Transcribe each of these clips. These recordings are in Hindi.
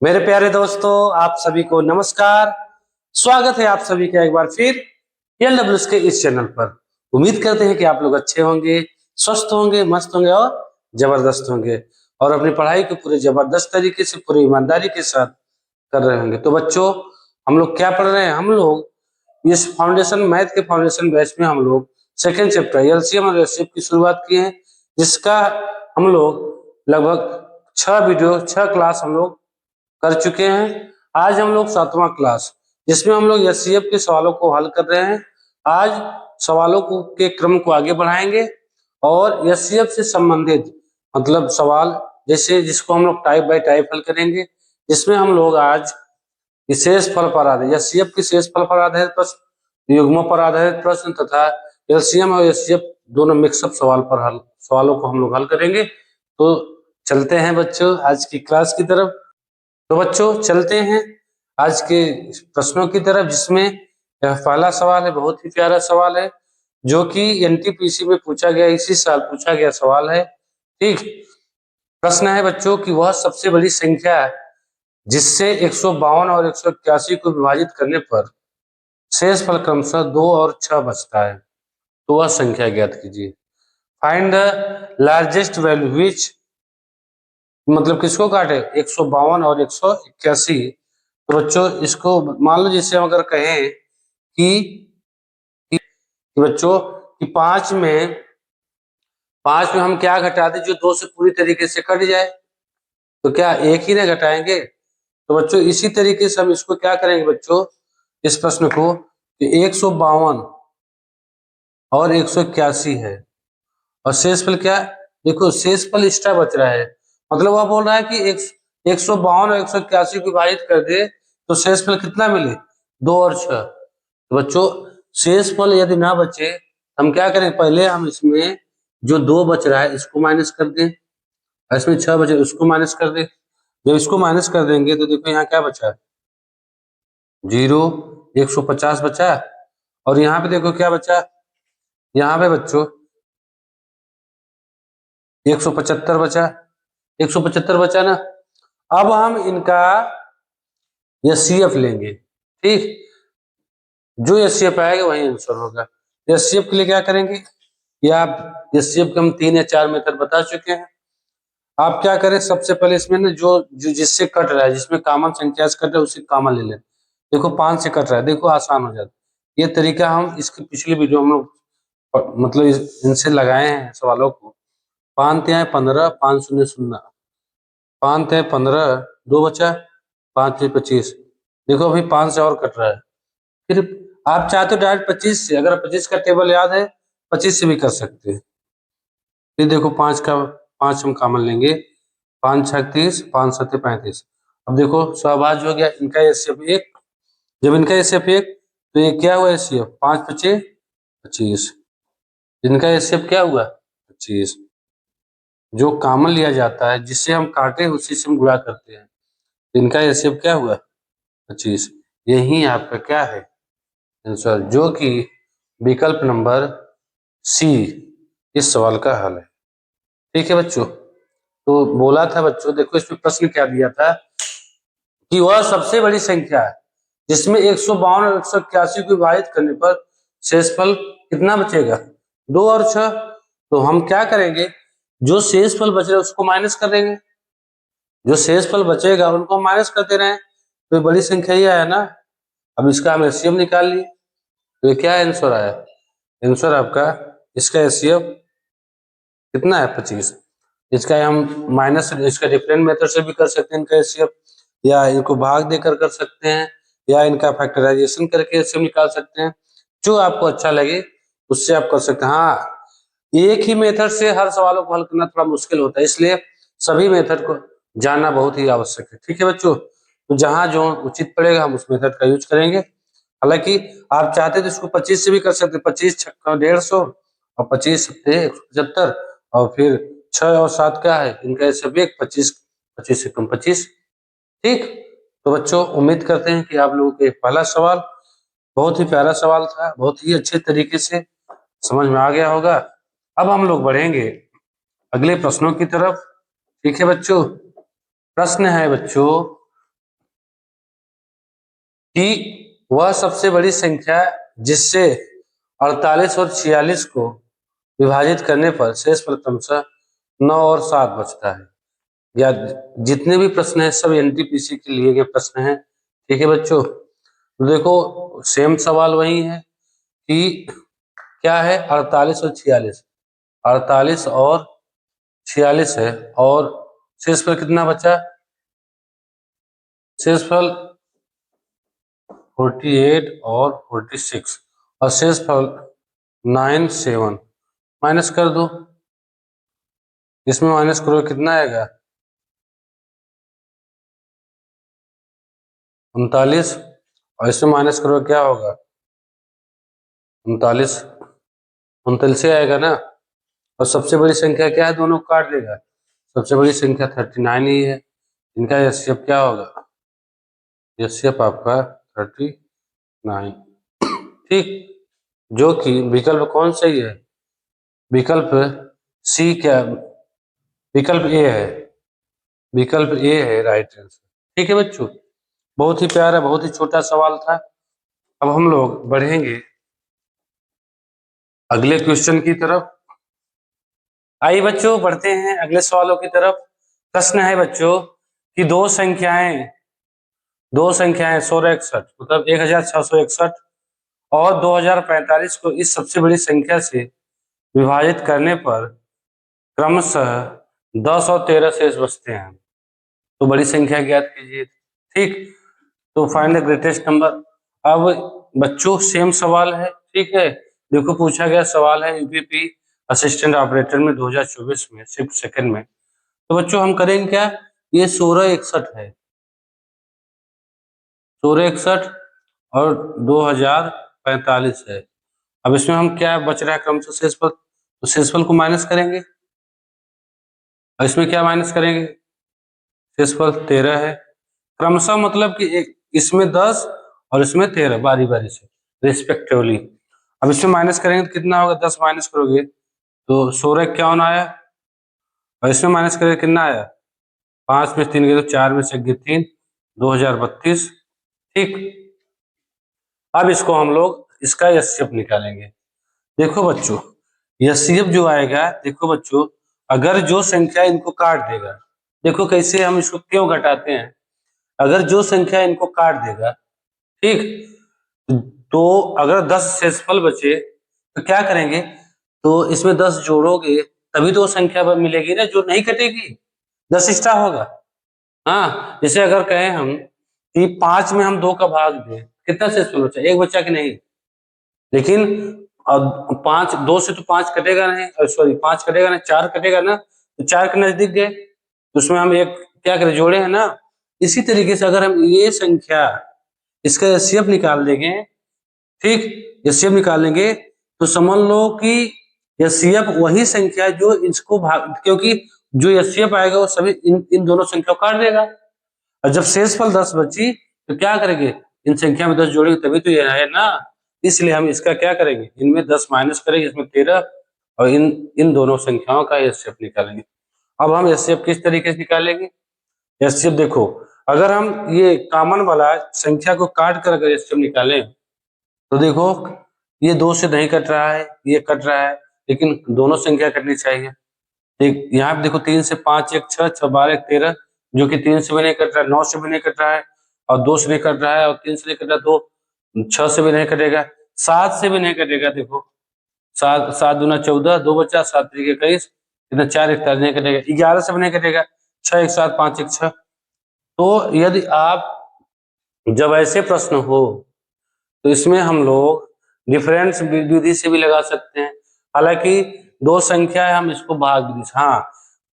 मेरे प्यारे दोस्तों, आप सभी को नमस्कार। स्वागत है आप सभी का एक बार फिर एलडब्ल्यूएस के इस चैनल पर। उम्मीद करते हैं कि आप लोग अच्छे होंगे, स्वस्थ होंगे, मस्त होंगे और जबरदस्त होंगे और अपनी पढ़ाई को पूरे जबरदस्त तरीके से, पूरी ईमानदारी के साथ कर रहे होंगे। तो बच्चों, हम लोग क्या पढ़ रहे हैं? हम लोग इस फाउंडेशन मैथ के फाउंडेशन बैच में हम लोग सेकेंड चैप्टर एलसीएम और एचसीएफ की शुरुआत किए हैं, जिसका हम लोग लगभग 6 क्लास हम लोग कर चुके हैं। आज हम लोग 7वां क्लास, जिसमें हम लोग एचसीएफ के सवालों को हल कर रहे हैं। आज सवालों को के क्रम को आगे बढ़ाएंगे और एचसीएफ से संबंधित मतलब सवाल, जैसे जिसको हम लोग टाइप बाय टाइप हल करेंगे, जिसमें हम लोग आज शेष फल पर आधारित एचसीएफ के शेष फल पर आधारित प्रश्न, युग्मों पर आधारित प्रश्न तथा एलसीएम और एचसीएफ दोनों मिक्सअप सवालों को हम लोग हल करेंगे। तो चलते हैं बच्चों आज की क्लास की तरफ। तो बच्चों चलते हैं आज के प्रश्नों की तरफ, जिसमें यह पहला सवाल है, बहुत ही प्यारा सवाल है, जो कि एनटीपीसी में पूछा गया, इसी साल पूछा गया सवाल है। ठीक, प्रश्न है बच्चों कि वह सबसे बड़ी संख्या है जिससे 152 और 181 को विभाजित करने पर शेष फल क्रमशः 2 और 6 बचता है, तो वह संख्या ज्ञात कीजिए। Find the largest value which, मतलब किसको काटे? 152 और 181। तो बच्चों इसको मान लो, जैसे हम अगर कहें कि बच्चों कि पांच में हम क्या घटा दें जो 2 से पूरी तरीके से कट जाए, तो क्या एक ही ना घटाएंगे? तो बच्चों इसी तरीके से हम इसको क्या करेंगे बच्चों, इस प्रश्न को कि 152 और 181 है और शेषफल क्या? देखो शेषफल एक्स्ट्रा बच रहा है, मतलब वह बोल रहा है कि 152 और 181 को विभाजित कर दे तो शेषफल कितना मिले? 2 और 6। तो बच्चों शेषफल यदि ना बचे, हम क्या करें? पहले हम इसमें जो 2 बच रहा है इसको माइनस कर दें, इसमें 6 बचे उसको माइनस कर दें। जब इसको माइनस कर देंगे तो देखो यहाँ क्या बचा? 0, 150 बचा। और यहाँ पे देखो क्या बचा, यहाँ पे बच्चों 175 बचा। 175 बचा ना। अब हम इनका एचसीएफ लेंगे। ठीक, जो एचसीएफ आएगा वही आंसर होगा। एचसीएफ के लिए क्या करेंगे? या आप एचसीएफ के हम 3 या 4 मेथड बता चुके हैं। आप क्या करें? सबसे पहले इसमें ना जो जो जिससे कट रहा है, जिसमें कॉमन संख्या से कट रहा है उसे कॉमन ले लें। देखो 5 से कट रहा है, देखो आसान हो जाता है। ये तरीका हम इसकी पिछली वीडियो हम लोग मतलब इनसे लगाए हैं सवालों को। 5 तिहाई 15, 5 शून्य शून्य, 5 तिहाई 15, 2 बचा, 5 तिहाई 25। देखो अभी 5 से और कट रहा है। फिर आप चाहते हो डायरेक्ट 25 से, अगर 25 का टेबल याद है 25 से भी कर सकते हैं। फिर देखो 5 हम कॉमन लेंगे, 5 6 30, 5 7 35। अब देखो सहभाज्य हो गया, इनका एचसीएफ 1। जब इनका एचसीएफ 1 तो ये क्या हुआ? एचसीएफ 5 बचे 25। इनका एचसीएफ क्या हुआ? 25। जो कॉमन लिया जाता है, जिससे हम काटे उसी से हम गुणा करते हैं, इनका एचसीएफ क्या हुआ? 25। यही आपका क्या है आंसर, जो कि विकल्प नंबर सी इस सवाल का हल है। ठीक है बच्चों, तो बोला था बच्चों, देखो इसमें प्रश्न क्या दिया था कि वह सबसे बड़ी संख्या है जिसमें 152 और 181 को विभाजित करने पर शेषफल कितना बचेगा? 2 और 6। तो हम क्या करेंगे? जो शेषफल बच रहा है उसको माइनस कर देंगे, जो शेषफल बचेगा उनको माइनस करते रहे, तो ये बड़ी संख्या ही आया ना। अब इसका हम एचसीएफ निकाल लिए, तो ये क्या आंसर आया? आंसर आपका इसका एचसीएफ कितना है? 25। इसका हम माइनस, इसका डिफरेंट मेथड से भी कर सकते हैं इनका एचसीएफ, या इनको भाग देकर कर सकते हैं, या इनका फैक्टराइजेशन करके एचसीएफ निकाल सकते हैं। जो आपको अच्छा लगे उससे आप कर सकते हैं। हाँ, एक ही मेथड से हर सवालों को हल करना थोड़ा मुश्किल होता है, इसलिए सभी मेथड को जानना बहुत ही आवश्यक है। ठीक है बच्चों, तो जहां जो उचित पड़ेगा हम उस मेथड का यूज करेंगे। हालांकि आप चाहते तो इसको 25 से भी कर सकते, 25 छक्का 150 और 25 सत्ते 175, और फिर 6 और 7 क्या है? इनका ऐसे भी 25, 25 से कम 25। ठीक, तो बच्चों उम्मीद करते हैं कि आप लोगों के पहला सवाल बहुत ही प्यारा सवाल था, बहुत ही अच्छे तरीके से समझ में आ गया होगा। अब हम लोग बढ़ेंगे अगले प्रश्नों की तरफ। ठीक है बच्चों, प्रश्न है बच्चों कि वह सबसे बड़ी संख्या जिससे 48 और 46 को विभाजित करने पर शेषफल क्रमशः 9 और 7 बचता है। या जितने भी प्रश्न हैं सब एनटीपीसी के लिए के प्रश्न हैं। ठीक है बच्चों, तो देखो सेम सवाल वही है कि क्या है 48 और 46, 48 और 46 है और शेषफल कितना बचा, शेषफल 48 और 46 और शेषफल 9 7 माइनस कर दो, इसमें माइनस करो कितना आएगा 39 और इसमें माइनस करो क्या होगा 39 39 आएगा ना। और सबसे बड़ी संख्या क्या है, दोनों काट देगा, सबसे बड़ी संख्या 39 ही है। इनका एचसीएफ क्या होगा, एचसीएफ आपका 39। ठीक, जो कि विकल्प कौन सही है, विकल्प सी, क्या विकल्प ए है, विकल्प ए है राइट आंसर। ठीक है बच्चों, बहुत ही प्यारा बहुत ही छोटा सवाल था। अब हम लोग बढ़ेंगे अगले क्वेश्चन की तरफ। आइए बच्चों बढ़ते हैं अगले सवालों की तरफ। प्रश्न है बच्चों कि दो संख्याएं 1661 मतलब 1661 और 2045 को इस सबसे बड़ी संख्या से विभाजित करने पर क्रमशः 10 और 13 शेष बचते हैं। तो बड़ी संख्या ज्ञात कीजिए। ठीक, तो फाइंड द ग्रेटेस्ट नंबर। अब बच्चों सेम सवाल है, ठीक है, देखो पूछा गया सवाल है यूपीपी असिस्टेंट ऑपरेटर में 2024 में शिफ्ट सेकंड में। तो बच्चों हम करेंगे क्या, ये 1661 है, 1661 और 2045 है। अब इसमें हम क्या बच रहा है क्रमशः शेषफल, तो शेषफल को माइनस करेंगे और इसमें क्या माइनस करेंगे, शेषफल 13 है। क्रमशः मतलब कि एक इसमें 10 और इसमें 13 बारी बारी से रिस्पेक्टिवली। अब इसमें माइनस करेंगे तो कितना होगा, 10 माइनस करोगे तो 1651 आया और इसमें माइनस करेंगे कितना आया, 5 में 3 गए तो 4 में से 1 गए 3, 2032। ठीक, अब इसको हम लोग इसका एचसीएफ निकालेंगे। देखो बच्चों एचसीएफ जो आएगा, देखो बच्चों अगर जो संख्या इनको काट देगा, देखो कैसे हम इसको क्यों घटाते हैं, अगर जो संख्या इनको काट देगा, ठीक, तो अगर 10 शेषफल बचे तो क्या करेंगे, तो इसमें 10 जोड़ोगे तभी तो संख्या मिलेगी ना जो नहीं कटेगी, 10 एक्स्ट्रा होगा। हाँ, जैसे अगर कहें हम कि 5 में हम 2 का भाग दें, कितना शेषफल बचा, एक बचा कि नहीं, लेकिन अब 5 2 से तो 5 कटेगा नहीं, सॉरी 5 कटेगा नहीं, 4 कटेगा ना, तो 4 के नजदीक गए तो उसमें हम एक क्या करें जोड़े हैं ना। इसी तरीके से अगर हम ये संख्या इसका एचसीएफ निकाल देंगे, ठीक, एचसीएफ निकालेंगे तो समझ लो कि एचसीएफ वही संख्या जो इसको भाग, क्योंकि जो एचसीएफ आएगा वो सभी इन दोनों संख्या को काट देगा। और जब शेषफल 10 बची तो क्या करेंगे, इन संख्या में 10 जोड़ेंगे तभी तो ये आए ना, इसलिए हम इसका क्या करेंगे, इनमें 10 माइनस करेंगे, इसमें 13 और इन इन दोनों संख्याओं का एचसीएफ निकालेंगे। अब हम एचसीएफ किस तरीके से निकालेंगे, एचसीएफ देखो अगर हम ये कॉमन वाला संख्या को काट कर अगर एचसीएफ निकालें तो देखो ये 2 से नहीं कट रहा है, ये कट रहा है, लेकिन दोनों संख्या कटनी चाहिए। एक यहाँ पे देखो 3 से 5 1 6 6 12 1 13, जो कि 3 से भी नहीं कट रहा है, 9 से भी नहीं कट रहा है और 2 से नहीं कट रहा है और 3 से नहीं कट रहा है, 2 6 से भी नहीं कटेगा, 7 से भी नहीं कटेगा। देखो 7 7 दूना 14, 2 बचा, 7 3 21, इतना 4 1 नहीं कटेगा, 11 से भी नहीं कटेगा, 6 1 7 5 1 6। तो यदि आप जब ऐसे प्रश्न हो तो इसमें हम लोग डिफरेंस विधि से भी लगा सकते हैं। हालांकि दो संख्या है, हम इसको भाग विधि से, हाँ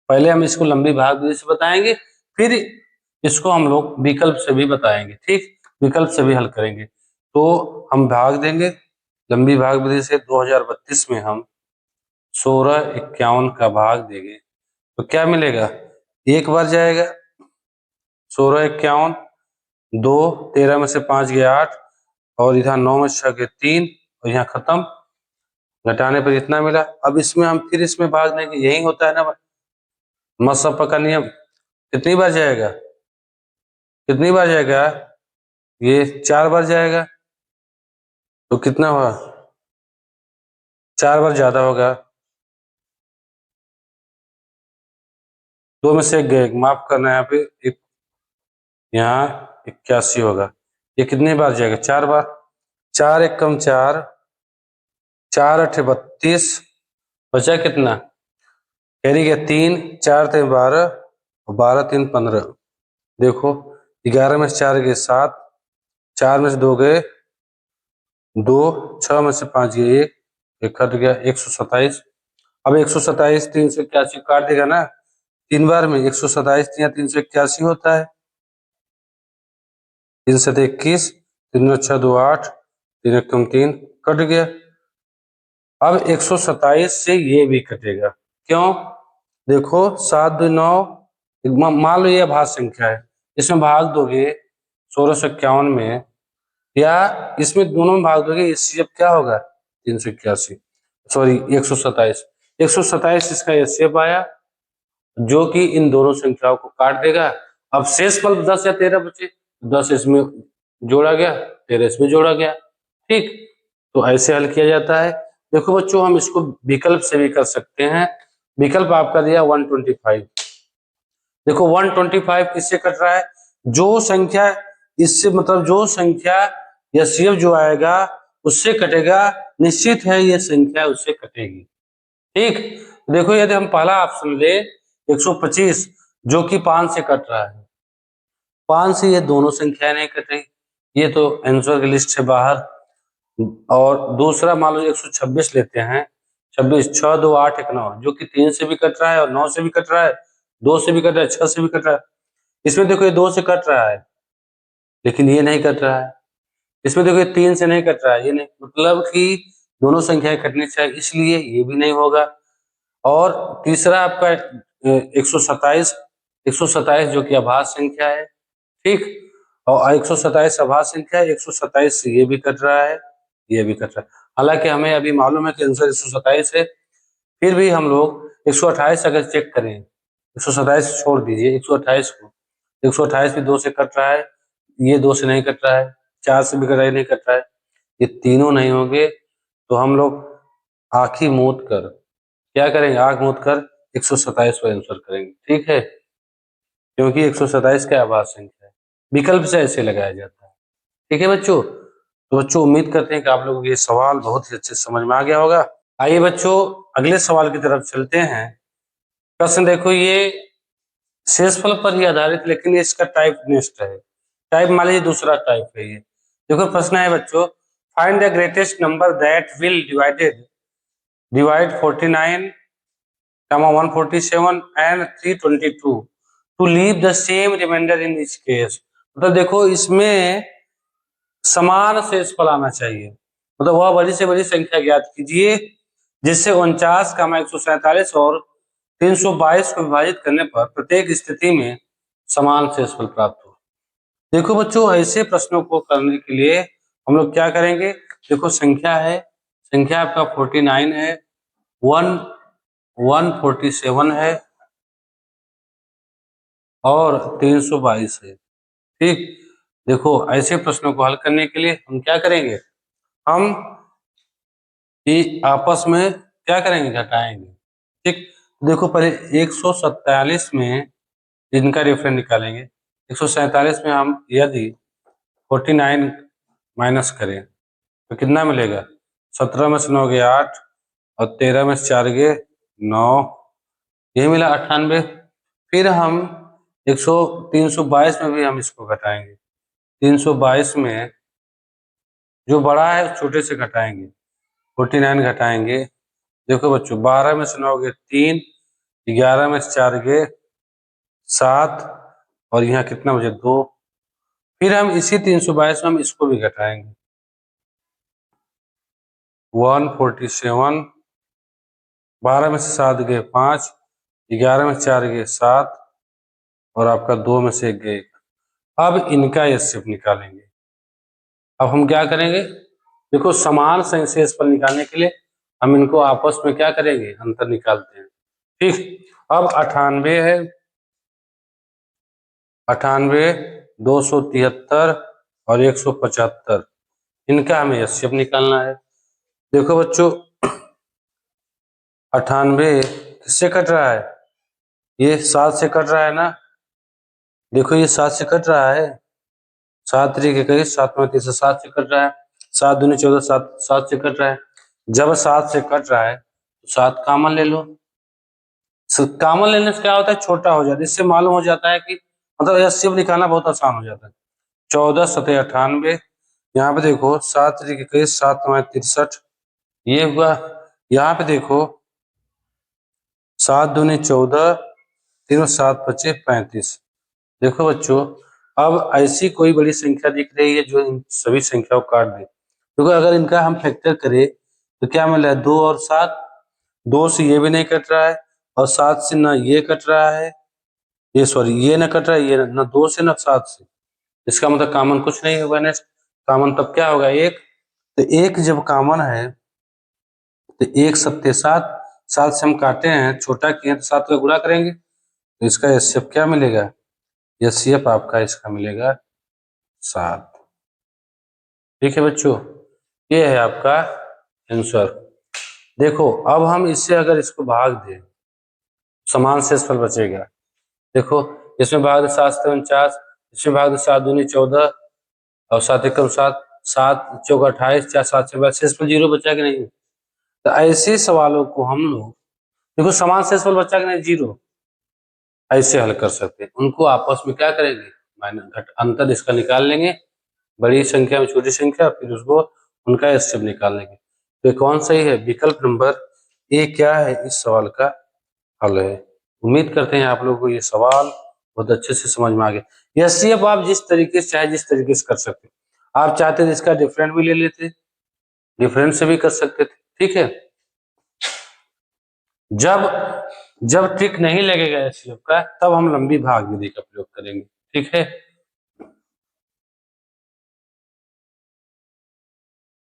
पहले हम इसको लंबी भाग विधि से बताएंगे, फिर इसको हम लोग विकल्प से भी बताएंगे। ठीक, विकल्प से भी हल करेंगे। तो हम भाग देंगे लंबी भाग विधि से, 2032 में हम 1651 का भाग देंगे तो क्या मिलेगा, एक बार जाएगा 1651, 2 13 में से 5 गया 8 और इधर 9 में 6 गए 3 और यहाँ खत्म, घटाने पर इतना मिला। अब इसमें हम फिर इसमें भाग देंगे, यही होता है ना मसअप का नियम, कितनी बार जाएगा, कितनी बार जाएगा ये 4 बार जाएगा तो कितना हुआ, 4 बार ज्यादा होगा, 2 में से 1 गए, माफ करना यहाँ पे एक, यहाँ 81 होगा। ये कितनी बार जाएगा, 4 बार, 4 एक कम 4, 4 अठे 32, बचा कितना, कैरी गया 3, 4 3 12 और 12 3 15। देखो 11 में से 4 गए 7, 4 में से 2 गए 2, 6 में से 5 गए 1, एक कट गया 127। अब 127 381 काट देगा ना 3 बार में, 127 381 होता है, 3 7 21, 3 6 2 8, 3 1 3, कट गया। अब 127 से ये भी कटेगा, क्यों, देखो 7 2 9, मान लो ये भाज्य संख्या है, इसमें भाग दोगे 1651 में, या इसमें दोनों में भाग दोगे, एचसीएफ क्या होगा 381, सॉरी 127, 127 इसका एचसीएफ आया, जो कि इन दोनों संख्याओं को काट देगा। अब शेष फल 10 या 13 बचे, 10 इसमें जोड़ा गया, 13 इसमें जोड़ा गया, ठीक, तो ऐसे हल किया जाता है। देखो बच्चों हम इसको विकल्प से भी कर सकते हैं, विकल्प आपका दिया 125, देखो 125 किससे कट रहा है, जो संख्या इससे, मतलब जो संख्या एचसीएफ जो आएगा उससे कटेगा, निश्चित है ये संख्या उससे कटेगी, ठीक। देखो यदि हम पहला ऑप्शन ले 125 जो कि 5 से कट रहा है, 5 से ये दोनों संख्याएं नहीं कट रही, ये तो आंसर की लिस्ट से बाहर। और दूसरा मान लो 126 लेते हैं, 26 6 2 8 1 9, जो कि 3 से भी कट रहा है और 9 से भी कट रहा है, 2 से भी कट रहा है, 6 से भी कट रहा है। इसमें देखो ये 2 से कट रहा है लेकिन ये नहीं कट रहा है, इसमें देखो ये 3 से नहीं कट रहा है, ये नहीं, मतलब कि दोनों संख्याएं कटनी चाहिए, इसलिए ये भी नहीं होगा। और तीसरा आपका 127 जो कि अभाज्य संख्या है, ठीक, और 127 अभाज्य संख्या है, 127 से ये भी कट रहा है, ये भी कट रहा है। हालांकि हमें अभी मालूम है कि आंसर 127 है, फिर भी हम लोग 128 अगर चेक करें, 127 छोड़ दीजिए, 128 को, 128 भी 2 से कट रहा है, ये 2 से नहीं कट रहा है, 4 से भी कट रहा है, नहीं कट रहा है, ये तीनों नहीं होंगे, तो हम लोग आंखें मूंद कर क्या करेंगे, आंख मूंद कर 127 पर आंसर करेंगे, ठीक है, क्योंकि 127 क्या अभाज्य संख्या है, विकल्प से ऐसे लगाया जाता है, ठीक है बच्चों। तो बच्चों उम्मीद करते हैं कि आप लोगों को ये सवाल बहुत ही अच्छे समझ में आ गया होगा। आइए बच्चों अगले सवाल की तरफ चलते हैं। प्रश्न देखो, ये शेषफल पर ही आधारित, लेकिन इसका टाइप नेक्स्ट है, टाइप मान लीजिए दूसरा टाइप है ये। देखो प्रश्न है बच्चों, find the greatest number that will divide 49, 147 and 322 to leave the same remainder in each case. मतलब देखो इसमें समान शेषफल आना चाहिए, मतलब वह बड़ी से बड़ी संख्या ज्ञात कीजिए जिससे 49, 147 और 322 को विभाजित करने पर प्रत्येक स्थिति में समान शेषफल प्राप्त हो। देखो बच्चों ऐसे प्रश्नों को करने के लिए हम लोग क्या करेंगे, देखो संख्या है, संख्या आपका 49 है, 147 है और 322 है, ठीक। देखो ऐसे प्रश्नों को हल करने के लिए हम क्या करेंगे, हम ये आपस में क्या करेंगे, घटाएंगे, ठीक। देखो पहले 147 में इनका रेफरेंस निकालेंगे, 147 में हम यदि 49 माइनस करें तो कितना मिलेगा, 17 में से 9 गए 8 और 13 में से 4 गए 9, यही मिला 98। फिर हम 322 में भी हम इसको घटाएंगे, 322 में जो बड़ा है छोटे से घटाएंगे, 49 घटाएंगे। देखो बच्चों 12 में से 9 गए 3, 11 में से 4 गए 7 और यहाँ कितना बचे 2। फिर हम इसी 322 में हम इसको भी घटाएंगे, 147, 12 में से 7 गए 5, 11 में से 4 गए 7 और आपका 2 में से 1 गए 1। अब इनका एचसीएफ निकालेंगे। अब हम क्या करेंगे, देखो समान शेषफल निकालने के लिए हम इनको आपस में क्या करेंगे, अंतर निकालते हैं, ठीक। अब 98 है, 98, 273 और 175, इनका हमें एचसीएफ निकालना है। देखो बच्चों 98 किससे कट रहा है, ये 7 से कट रहा है ना, देखो ये 7 से कट रहा है, 7 तरीके कहीं 7 में 3 से 7 से कट रहा है, 7 दूनी 14, 7 से कट रहा है। जब 7 से कट रहा है तो 7 कॉमन ले लो, कॉमन लेने से क्या होता है, छोटा हो जाता है, इससे मालूम हो जाता है कि मतलब एचसीएफ निकालना बहुत आसान हो जाता है। 14 सतह 98, यहाँ पे देखो 7 तरीके कहीं 7 में 63, ये हुआ। यहाँ पे देखो 7 दूनी 14, 3 7 पचे 35। देखो बच्चों अब ऐसी कोई बड़ी संख्या दिख रही है जो इन सभी संख्याओं को काट दे, क्योंकि अगर इनका हम फैक्टर करें तो क्या मिला है, 2 और 7, 2 से ये भी नहीं कट रहा है और 7 से ना ये कट रहा है, ये सॉरी ये ना कट रहा है, ये ना 2 से ना 7 से, इसका मतलब कॉमन कुछ नहीं होगा। नेक्स्ट कॉमन तब क्या होगा, 1, तो 1 जब कॉमन है तो 1 सत्ते 7, 7 से हम काटे हैं, छोटा किए तो 7 का गुणा करेंगे, तो इसका एचसीएफ क्या मिलेगा, एचसीएफ आपका इसका मिलेगा 7। ठीक है बच्चों, ये है आपका आंसर। देखो अब हम इससे अगर इसको भाग दें समान शेषफल बचेगा। देखो इसमें भाग दे 7 से 49, इसमें भाग दे 7 दूनी 14 और 7 एकम 7, 7 चौक 28, 4 7 से शेषफल 0 बचा कि नहीं। तो ऐसे सवालों को हम लोग देखो समान शेषफल बचा कि नहीं 0, ऐसे हल कर सकते हैं। उनको आपस में क्या करेंगे, माइनस घट अंतर इसका निकाल लेंगे, बड़ी संख्या में छोटी संख्या, फिर उसको उनका एचसीएफ निकाल लेंगे। तो कौन सही है, विकल्प नंबर ए क्या है इस सवाल का हल है। उम्मीद करते हैं आप लोगों को ये सवाल बहुत अच्छे से समझ में आ गया। एचसीएफ आप जिस तरीके से चाहे जिस तरीके से कर सकते, आप चाहते थे इसका डिफरेंट भी ले लेते, डिफरेंट से भी कर सकते थे। ठीक है, जब जब ट्रिक नहीं लगेगा एचसीएफ का तब हम लंबी भाग विधि का प्रयोग करेंगे। ठीक है,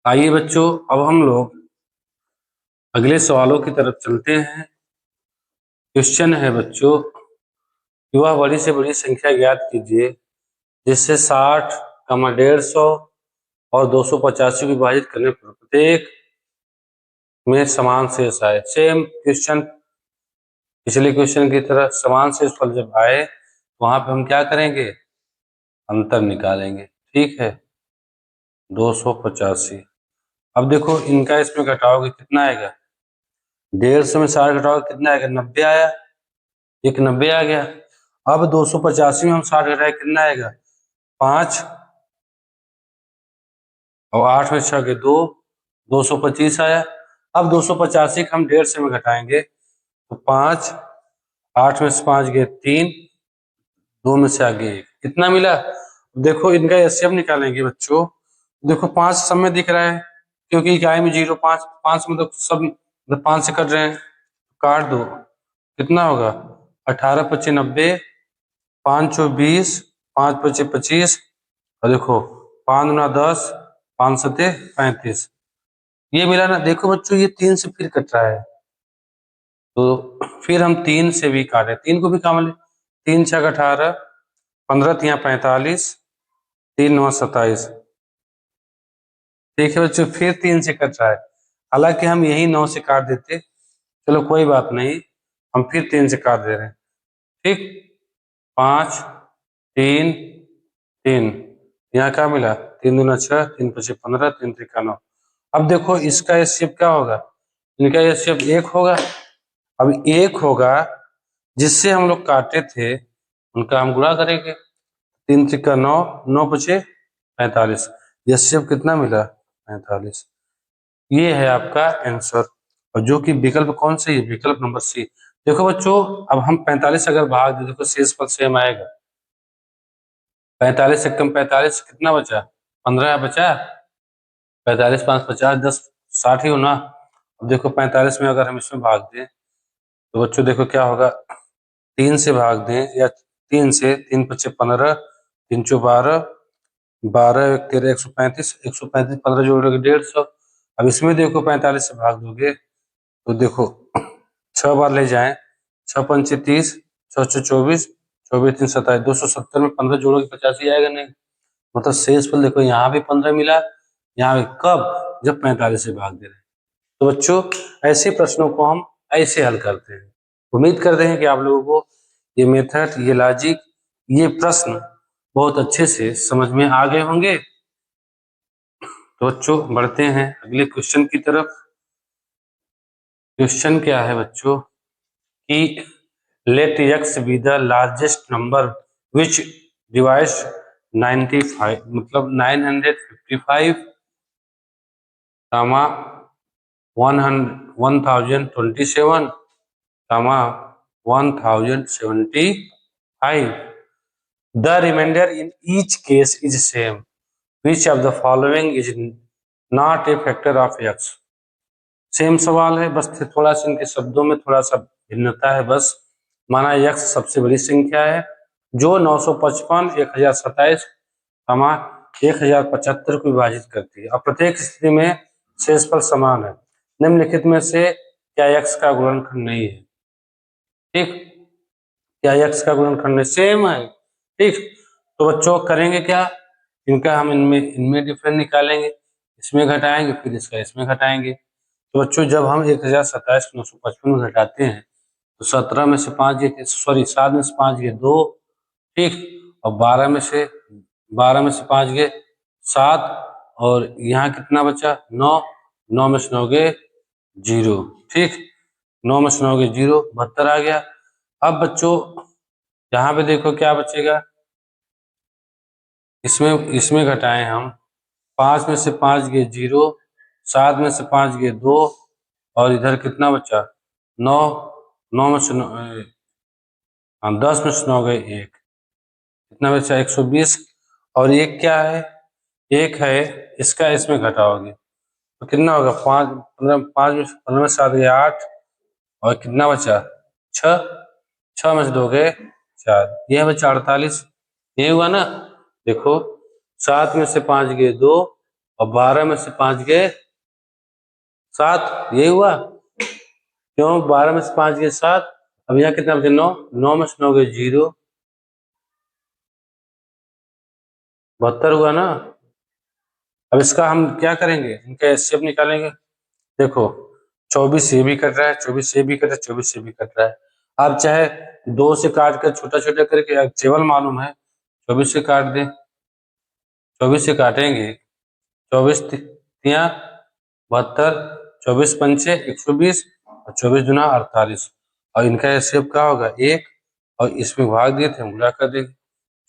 आइए बच्चों अब हम लोग अगले सवालों की तरफ चलते हैं। क्वेश्चन है बच्चों, वह बड़ी से बड़ी संख्या ज्ञात कीजिए जिससे 60, 150 और 285 विभाजित करने पर प्रत्येक में समान शेष आए। सेम क्वेश्चन पिछले क्वेश्चन की तरह, समान शेष फल जब आए वहां पे हम क्या करेंगे, अंतर निकालेंगे। ठीक है, 285। अब देखो इनका इसमें घटाओगे कितना आएगा, 150 में 60 घटाओगे कितना आएगा, 90 आया, एक 90 आ गया। अब 285 में हम 60 घटाए कितना आएगा, 5 और 8 में 6 के 2, 225 आया। अब 285 को हम 150 में घटाएंगे तो 5, 8 में से 5 गए 3, 2 में से आगे 1, कितना मिला। देखो इनका एचसीएफ निकालेंगे बच्चों, देखो 5 सब में दिख रहा है क्योंकि इकाई में 0, 5 5 मतलब सब मतलब 5 से कट रहे हैं, काट दो, कितना होगा 18 25 90, 5 चौ 20, 5 25 25, और देखो 5 गुना 10, 5 सते 35, ये मिला ना। देखो बच्चों ये 3 से फिर कट रहा है, तो फिर हम 3 से भी काटे, 3 को भी काम ले, 3 छक 18, 15 तिया 45, 3 9 27। ठीक है बच्चों, फिर 3 से कट रहा है, हालांकि हम यही 9 से काट देते, चलो कोई बात नहीं, हम फिर 3 से काट दे रहे हैं। ठीक, 5 3 3, यहाँ क्या मिला, 3 दूना 6, 3 पचे 15, 3 त्रिका 9। अब देखो इसका एचसीएफ क्या होगा, इनका एचसीएफ 1 होगा। अब 1 होगा जिससे हम लोग काटे थे उनका हम गुणा करेंगे, 3 त्रिका 9, 9 पचे 45, एचसीएफ कितना मिला 45। ये है आपका आंसर, और जो कि विकल्प कौन सा है, विकल्प नंबर सी। देखो बच्चों अब हम 45 अगर भाग दे, देखो शेषफल सेम आएगा, 45 से कम 45 कितना बचा, 15 बचा, 45 5 50 10 60 ही होना। अब देखो 45 में अगर हम इसमें भाग दें तो बच्चों देखो क्या होगा, 3 से भाग दें या 3 से, 3 पचे 15, 3 चौ 12, 12 एक 13, 135, 135 15 जोड़ोगे 150। अब इसमें देखो 45 से भाग दोगे तो देखो 6 बार ले जाएं, 6 पंचे 30, 6 चौ 24, 24 3 27, 270 में 15 जोड़ोगे 85 आएगा नहीं, मतलब शेषफल देखो यहाँ भी 15 मिला, यहाँ भी कब, जब 45 से भाग दे रहे हैं। तो बच्चों ऐसे प्रश्नों को हम ऐसे हल करते हैं। उम्मीद करते हैं कि आप लोगों को ये मेथड, ये लॉजिक, ये प्रश्न बहुत अच्छे से समझ में आ गए होंगे। तो बच्चों बढ़ते हैं अगले क्वेश्चन की तरफ। क्वेश्चन क्या है बच्चों कि let x be the largest number which divides 95 मतलब 955 comma 1027 comma 1075. The remainder in each case is same. Which of the following is not a factor of x? Same सवाल है, बस थोड़ा सा इनके शब्दों में थोड़ा सा भिन्नता है बस। माना x सबसे बड़ी संख्या है जो 955, 1027 कमा 1075 को विभाजित करती है और प्रत्येक स्थिति में शेषफल समान है। निम्नलिखित में से क्या x का गुणनखंड नहीं है? ठीक, क्या x का गुणनखंड सेम है? ठीक, तो बच्चों करेंगे क्या, इनका हम इनमें डिफरेंस निकालेंगे, इसमें घटाएंगे, फिर इसका इसमें घटाएंगे। तो बच्चों जब हम 1027 को 955 में घटाते हैं तो 17 में से 5 गए, सॉरी 7 में से 5 गए 2, ठीक, और 12 में से 5 गए 7, और यहाँ कितना बचा 9, 9 में से 9 गए 0, ठीक, 9 में से 9 गए 0, 72 आ गया। अब बच्चों यहाँ पे देखो क्या बचेगा, इसमें घटाएं हम, 5 में से 5 गए 0, 7 में से 5 गए 2, और इधर कितना बचा 9, 9 में से 10 में से 9 गए 1, कितना बचा 120, और एक क्या है, एक है इसका इसमें घटाओगे तो कितना होगा 5, 5 में 15 में 7 गए 8, और कितना बचा 6, 6 में से 2 गए 4, यह बचा 48, ये हुआ ना। देखो 7 में से 5 गए 2 और 12 में से 5 गए 7, ये हुआ क्यों, 12 में से 5 गए 7, अब यहाँ कितना बचे 9, 9 में से 9 गए 0, 72 हुआ ना। अब इसका हम क्या करेंगे, इनका एचसीएफ निकालेंगे। देखो 24 ये भी कट रहा है, 24 ये भी कट रहा है, 24 ये भी कट रहा है। आप चाहे 2 से काट कर छोटा छोटा करके टेबल मालूम है, 24 से काट दें, 24 से काटेंगे, 24 तिया 72, 24 पंचे 120 और 24 दुना 48, और इनका एचसीएफ क्या होगा 1, और इसमें भाग दिए थे हम गुणा कर देंगे,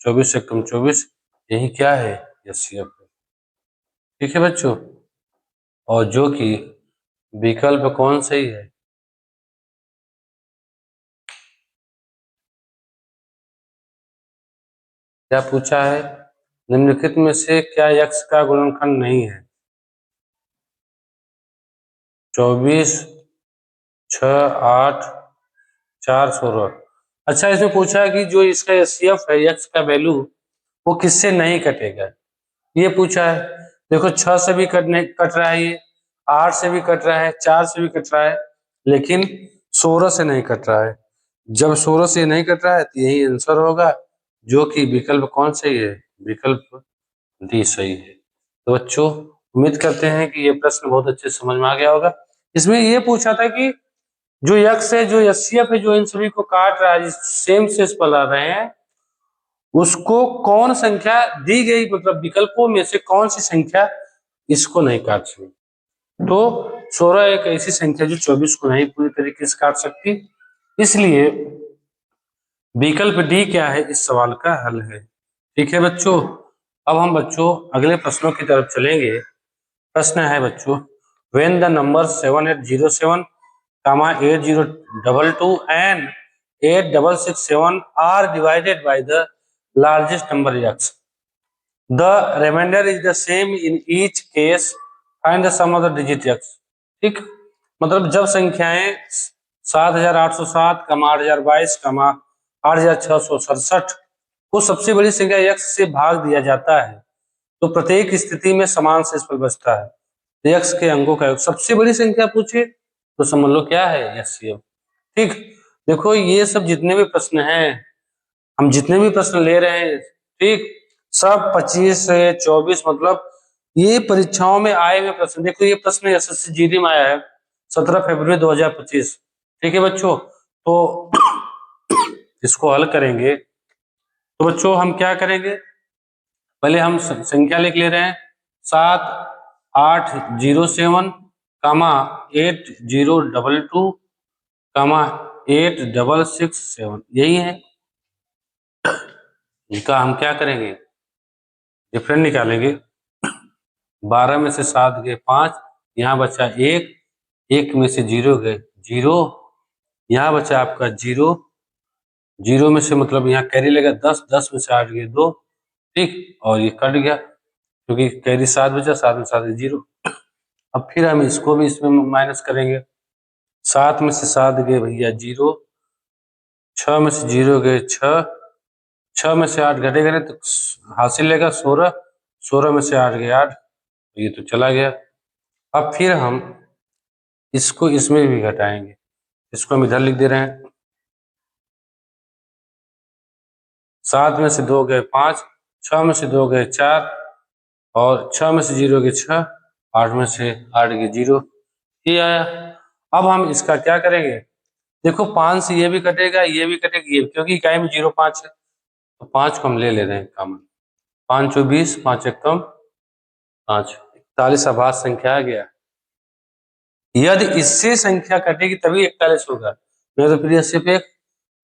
24 से कम 24, यही क्या है एचसीएफ है। ठीक है बच्चों, और जो कि विकल्प कौन सही है, क्या पूछा है, निम्नलिखित में से क्या x का गुणनखंड नहीं है? 24, 6, 8, 4, 16। अच्छा इसमें पूछा है कि जो इसका एचसीएफ है x का वैल्यू वो किससे नहीं कटेगा, ये पूछा है। देखो 6 से भी कट रहा है, ये 8 से भी कट रहा है, 4 से भी कट रहा है, लेकिन 16 से नहीं कट रहा है। जब 16 से नहीं कट रहा है तो यही आंसर होगा, जो कि विकल्प कौन सही है, विकल्प डी सही है। तो बच्चों उम्मीद करते हैं कि ये प्रश्न बहुत अच्छे से समझ में आ गया होगा। इसमें ये पूछा था कि जो यक्स है, जो एचसीएफ है, जो इन सभी को काट रहा है, सेम शेषफल आ रहे हैं, उसको कौन संख्या दी गई, मतलब विकल्पों में से कौन सी संख्या इसको नहीं काट सकती। तो 16 एक ऐसी संख्या जो 24 को नहीं पूरी तरीके से काट सकती, इसलिए विकल्प डी क्या है इस सवाल का हल है। ठीक है बच्चों, अब हम बच्चों अगले प्रश्नों की तरफ चलेंगे। प्रश्न है बच्चों, when the number 7807, 8022 and 8667 are divided by the largest number x, the remainder is the same in each case, find the sum of the digit x। ठीक, मतलब जब संख्याएं 7807, 8022, 8667 को सबसे बड़ी संख्या x से भाग दिया जाता है तो प्रत्येक स्थिति में समान शेषफल बचता है। तो x के अंकों का सबसे बड़ी संख्या पूछे तो समझ लो क्या है एचसीएफ। ठीक, देखो ये सब जितने भी प्रश्न हैं, हम जितने भी प्रश्न ले रहे हैं, ठीक, सब 25 से 24, मतलब ये परीक्षाओं में आए हुए प्रश्न। देखो ये प्रश्न एसएससी जीडी में आया है 17 फरवरी 2025। ठीक है बच्चों, तो इसको हल करेंगे। तो बच्चों हम क्या करेंगे, पहले हम संख्या लिख ले रहे हैं 7807 कामा 8022 कामा 8667, यही है। इसका हम क्या करेंगे, डिफरेंट निकालेंगे। 12 में से 7 गए 5, यहाँ बचा 1, 1 में से 0 गए 0, यहाँ बचा आपका 0, 0 में से मतलब यहाँ कैरी लेगा 10, 10 में से 8 गए 2, ठीक, और ये कट गया क्योंकि कैरी 7 बचा, 7 में 7 0। अब फिर हम इसको भी इसमें माइनस करेंगे। 7 में से 7 गए भैया 0, 6 में से 0 गए 6, 6 में से 8 घटेगा नहीं तो हासिल लेगा 16, 16 में से 8 गए 8, ये तो चला गया। अब फिर हम इसको इसमें भी घटाएंगे, इसको हम इधर लिख दे रहे हैं। 7 में से 2 गए 5, 6 में से 2 गए 4, और 6 में से 0 गए 6, 8 में से 8 गए 0, ये आया। अब हम इसका क्या करेंगे, देखो 5 से ये भी कटेगा, ये भी कटेगा, ये क्योंकि इकाई में 0 5 है, तो 5 को हम ले ले रहे हैं कॉमन। 5 और 20, 5 एक कम 5, 41 आभाज्य संख्या आ गया। यदि इससे संख्या कटेगी तभी 41 होगा, नहीं तो फिर सिर्फ एक।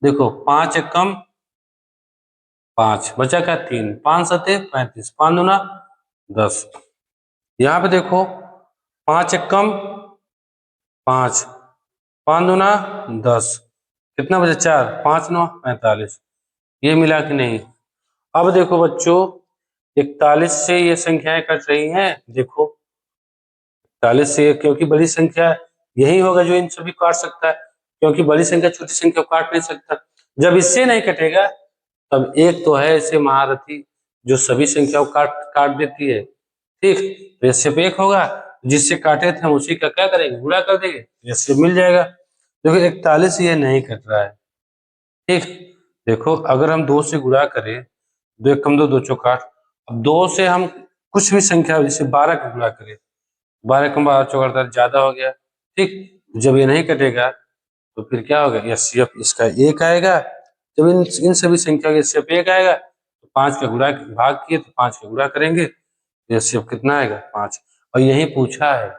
देखो 5 एक कम 5, बचा क्या 3, 5 सते 35, 5 दूना 10। यहाँ पे देखो 5 एक कम 5, 5 दूना 10, कितना बचा 4, 5 9 45, ये मिला कि नहीं। अब देखो बच्चों 41 से ये संख्याएं कट रही हैं, देखो 41 से, क्योंकि बड़ी संख्या यही होगा जो इन सभी काट सकता है, क्योंकि बड़ी संख्या छोटी संख्या को काट नहीं सकता। जब इससे नहीं कटेगा तब एक तो है ऐसे महारथी जो सभी संख्याओं को काट काट देती है, ठीक, तो ये सिर्फ एक होगा, जिससे काटे थे हम उसी का क्या करेंगे, गुणा कर देंगे, ये सिर्फ मिल जाएगा। देखो 41 ये नहीं कट रहा है, ठीक। देखो अगर हम 2 से गुणा करें, 2 एक कम 2, 2 चौक 8, अब 2 से हम कुछ भी संख्या जैसे 12 का गुणा करें, 12 कम 12 चौक 48 ज्यादा हो गया, ठीक। जब ये नहीं कटेगा तो फिर क्या होगा, यह सिर्फ इसका एक आएगा। जब इन सभी संख्या का सिर्फ एक आएगा तो 5 का गुणा भाग किए तो 5 का गुणा करेंगे, यह सिर्फ कितना आएगा 5। और यही पूछा है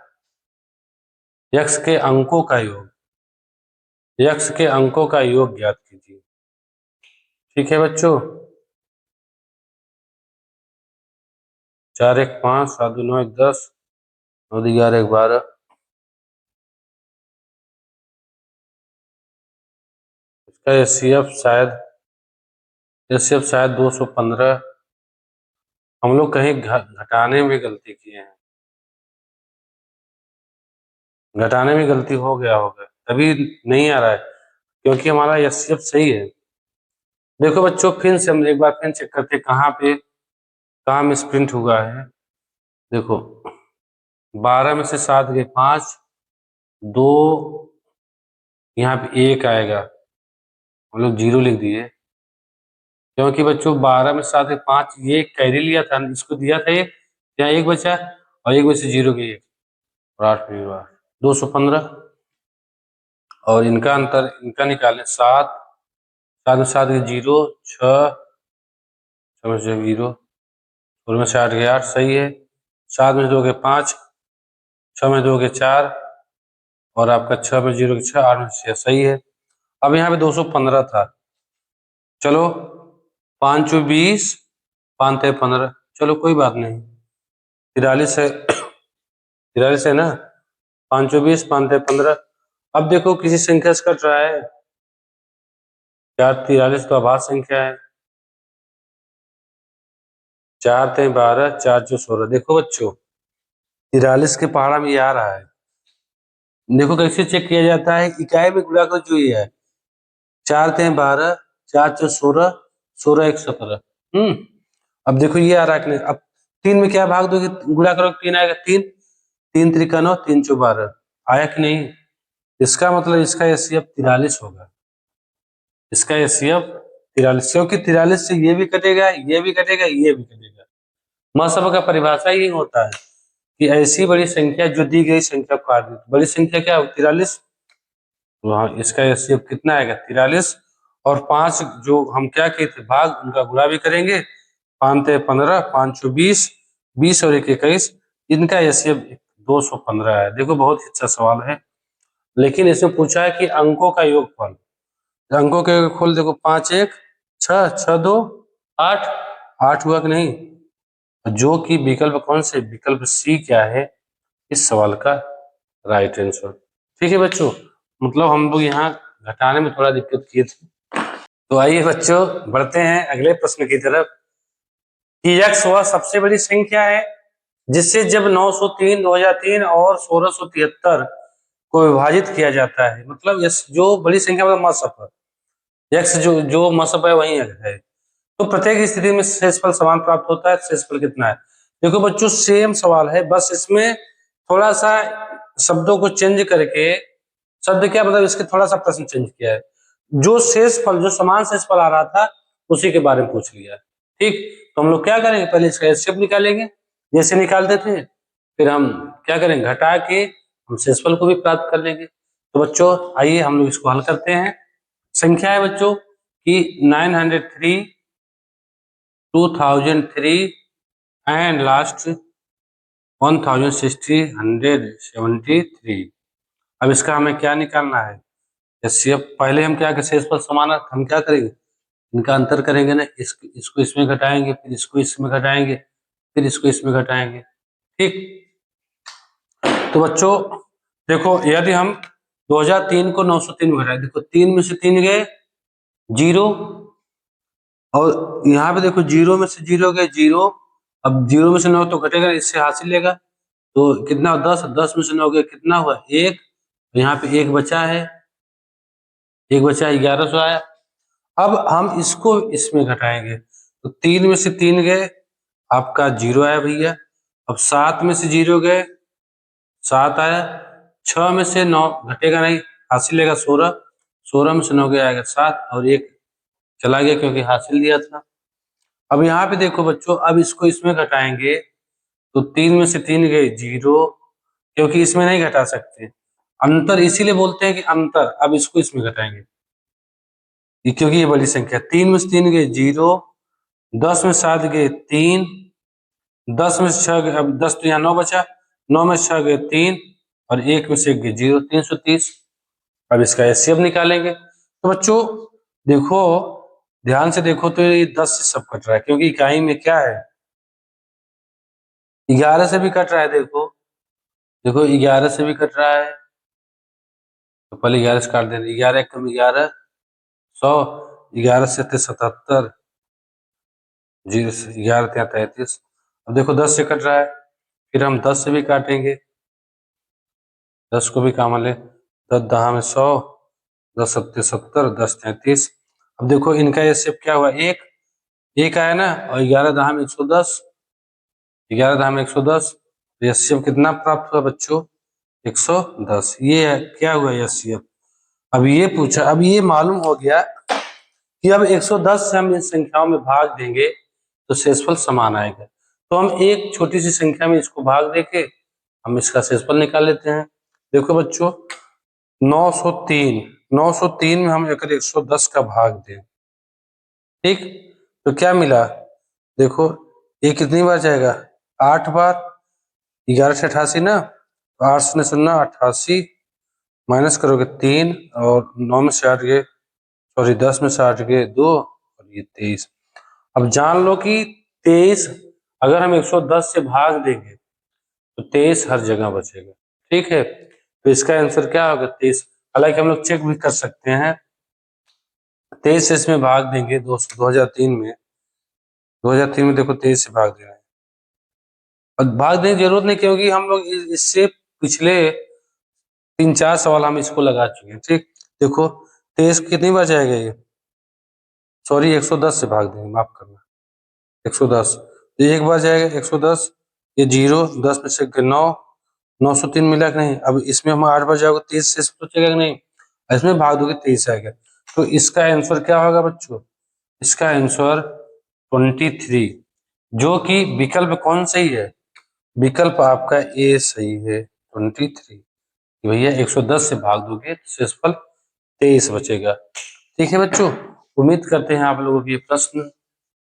यक्ष के अंकों का योग, यक्ष के अंकों का योग ज्ञात कीजिए। ठीक है बच्चों, 4 1 5, 7 2 9 1 10, 9 2 11 1 12। इसका एचसीएफ शायद 215। हम लोग कहीं घटाने में गलती किए हैं, घटाने में गलती हो गया होगा तभी नहीं आ रहा है, क्योंकि हमारा एचसीएफ सही है। देखो बच्चों फिर से हम एक बार फिर चेक करते हैं कहाँ मिसप्रिंट हुआ है। देखो 12 में से 7 गए 5, 2 यहाँ पे 1 आएगा, हम लोग 0 लिख दिए, क्योंकि बच्चों 12 में 7 गए 5, ये कैरी लिया था, इसको दिया था एक, यहाँ 1 बचा और 1 में से 0 गए 1 और 8 में 215। और इनका अंतर इनका निकालें 7, 7 में 7 गए 0, 6 में से 0 और में से 8 गए 8, सही है। 7 में 2 गए 5, 6 में 2 गए 4 और आपका 6 में 0 के 6, 8 में 6, सही है। अब यहाँ पे 215 था, चलो 5 और 20, 5 थे 15, चलो कोई बात नहीं, 43 है 43 है ना, 5 और 20, 5 थे 15। अब देखो किसी संख्या से कट रहा है, 4 43 तो आभाज्य संख्या है, 4 थे 12, 4 जो 16। देखो बच्चों 43 के पहाड़ा में ये आ रहा है, देखो कैसे चेक किया जाता है, इकाई में गुणा कर जो ये है, 4 थे 12, 4 चौ 16, 16 1 17। अब देखो ये आ रहा है कि नहीं, अब 3 में क्या भाग दोगे, गुणा करो 3 आएगा, 3 3 त्रिका 9, 3 चौ 12, आया कि नहीं। इसका मतलब इसका एचसीएफ 43 होगा, इसका एचसीएफ 43, क्योंकि 43 से ये भी कटेगा, ये भी कटेगा, ये भी कटेगा। मसब का परिभाषा ही होता है कि ऐसी बड़ी संख्या जो दी गई संख्या को काट दी। बड़ी संख्या क्या हो, 43, तो हाँ इसका एचसीएफ कितना आएगा 43, और 5 जो हम क्या किए थे भाग, उनका गुणा भी करेंगे, 5 ते 15, 5 चौ 20, 20 और 1 21, इनका एचसीएफ 215 है। देखो बहुत ही अच्छा सवाल है, लेकिन इसमें पूछा है कि अंकों का योगफल। अंकों के योगफल देखो 5 1 6, 6 2 8, 8 हुआ कि नहीं, जो कि विकल्प कौन से, विकल्प सी क्या है इस सवाल का राइट आंसर। ठीक है बच्चों, मतलब हम लोग यहाँ घटाने में थोड़ा दिक्कत किए थे। तो आइए बच्चों बढ़ते हैं अगले प्रश्न की तरफ कि यक्स वह सबसे बड़ी संख्या है जिससे जब 903, 2003 और 1673 को विभाजित किया जाता है। मतलब यस जो बड़ी संख्या मतलब मसप है, यक्स जो मसप है वही है। तो प्रत्येक स्थिति में शेषफल समान प्राप्त होता है। शेषफल कितना है, देखो बच्चों सेम सवाल है, बस इसमें थोड़ा सा शब्दों को चेंज करके, शब्द क्या मतलब इसके थोड़ा सा प्रश्न चेंज किया है। जो शेषफल जो समान शेषफल आ रहा था उसी के बारे में पूछ लिया। ठीक, तो हम लोग क्या करेंगे, पहले इसका एचसीएफ निकालेंगे जैसे निकालते थे, फिर हम क्या करेंगे घटा के हम शेषफल को भी प्राप्त कर लेंगे। तो बच्चों आइए हम लोग इसको हल करते हैं। संख्या है बच्चों कि 903, 2003 एंड लास्ट 173। अब इसका हमें क्या निकालना है एचसीएफ। पहले हम क्या शेषफल समान है, हम क्या करेंगे इनका अंतर करेंगे ना, इसको इसमें घटाएंगे, फिर इसको इसमें घटाएंगे, फिर इसको इसमें घटाएंगे। ठीक, तो बच्चों देखो यदि हम 2003 को 903 में घटाए, देखो 3 में से 3 गए 0, और यहाँ पे देखो 0 में से 0 गए 0, अब 0 में से 9 तो घटेगा, इससे हासिल लेगा तो कितना 10, 10 में से 9 गए कितना हुआ 1, यहाँ पे 1 बचा है, 1 बचा 1100 आया। अब हम इसको इसमें घटाएंगे तो 3 में से 3 गए आपका 0 आया भैया, अब 7 में से 0 गए 7 आया, 6 में से 9 घटेगा नहीं, हासिल लेगा 16, 16 में से 9 गया आएगा 7, और 1 चला गया क्योंकि हासिल दिया था। अब यहाँ पे देखो बच्चों, अब इसको इसमें घटाएंगे तो 3 में से 3 गए 0, क्योंकि इसमें नहीं घटा सकते, अंतर इसीलिए बोलते हैं कि अंतर। अब इसको इसमें घटाएंगे क्योंकि ये बड़ी संख्या, 3 में से 3 गए 0, 10 में 7 गए 3, 10 में से 6 गए, अब 10 तो यहाँ 9 बचा, 9 में से 6 गए 3, और 1 में से 1 गए 0, 330। अब इसका एचसीएफ निकालेंगे। तो बच्चों देखो ध्यान से देखो तो ये 10 से सब कट रहा है, क्योंकि इकाई में क्या है 11 से भी कट रहा है। देखो देखो 11 से भी कट रहा है, तो पहले 11 से काट देना, 11 कम 11 100, 11 से 77, 0 से 11 33। अब देखो 10 से कट रहा है, फिर हम 10 से भी काटेंगे, 10 को भी काम ले, 10 दहा में 100, 10 सत्ते 70, 10 33। अब देखो इनका ये शेप क्या हुआ, एक आया ना, और 11 दहा में 110, 11 दहा में 110, तो ये शेप कितना प्राप्त हुआ बच्चों 110। ये है क्या हुआ ये शेप। अब ये पूछा, अब ये मालूम हो गया कि अब 110 से हम इन संख्याओं में भाग देंगे तो शेषफल समान आएगा। तो हम एक छोटी सी संख्या में इसको भाग देके हम इसका शेषफल निकाल लेते हैं। देखो बच्चों 903 में हम अगर 110 का भाग दें, ठीक, तो क्या मिला, देखो ये कितनी बार जाएगा 8 बार, 11 से 88 ना, तो 8 से 88, माइनस करोगे 3, और 9 में से 8 गए, सॉरी 10 में से 8 गए 2, और ये 23। अब जान लो कि 23 अगर हम 110 से भाग देंगे तो 23 हर जगह बचेगा। ठीक है, तो इसका आंसर क्या होगा 23। हालांकि हम लोग चेक भी कर सकते हैं, 23 से इसमें भाग देंगे 2003 में, 2003 में देखो 23 से भाग दे रहे हैं, और भाग देने की जरूरत नहीं क्योंकि हम लोग इससे पिछले 3-4 सवाल हम इसको लगा चुके हैं। ठीक, देखो 23 कितनी बार जाएगा ये, सॉरी 110 से भाग देंगे, माफ करना 110, तो एक बार जाएगा 110, ये 0, 10 में से 9, 903 मिला कि नहीं। अब इसमें हम 8 बार जाओगे 23 से सोचेगा कि नहीं, इसमें भाग दोगे 23 आएगा। तो इसका आंसर क्या होगा बच्चों इसका आंसर 23, जो कि विकल्प कौन सही है? विकल्प आपका ए सही है, 23। भैया 110 से भाग दोगे तो शेषफल 23 बचेगा। ठीक है बच्चों, उम्मीद करते हैं आप लोगों को ये प्रश्न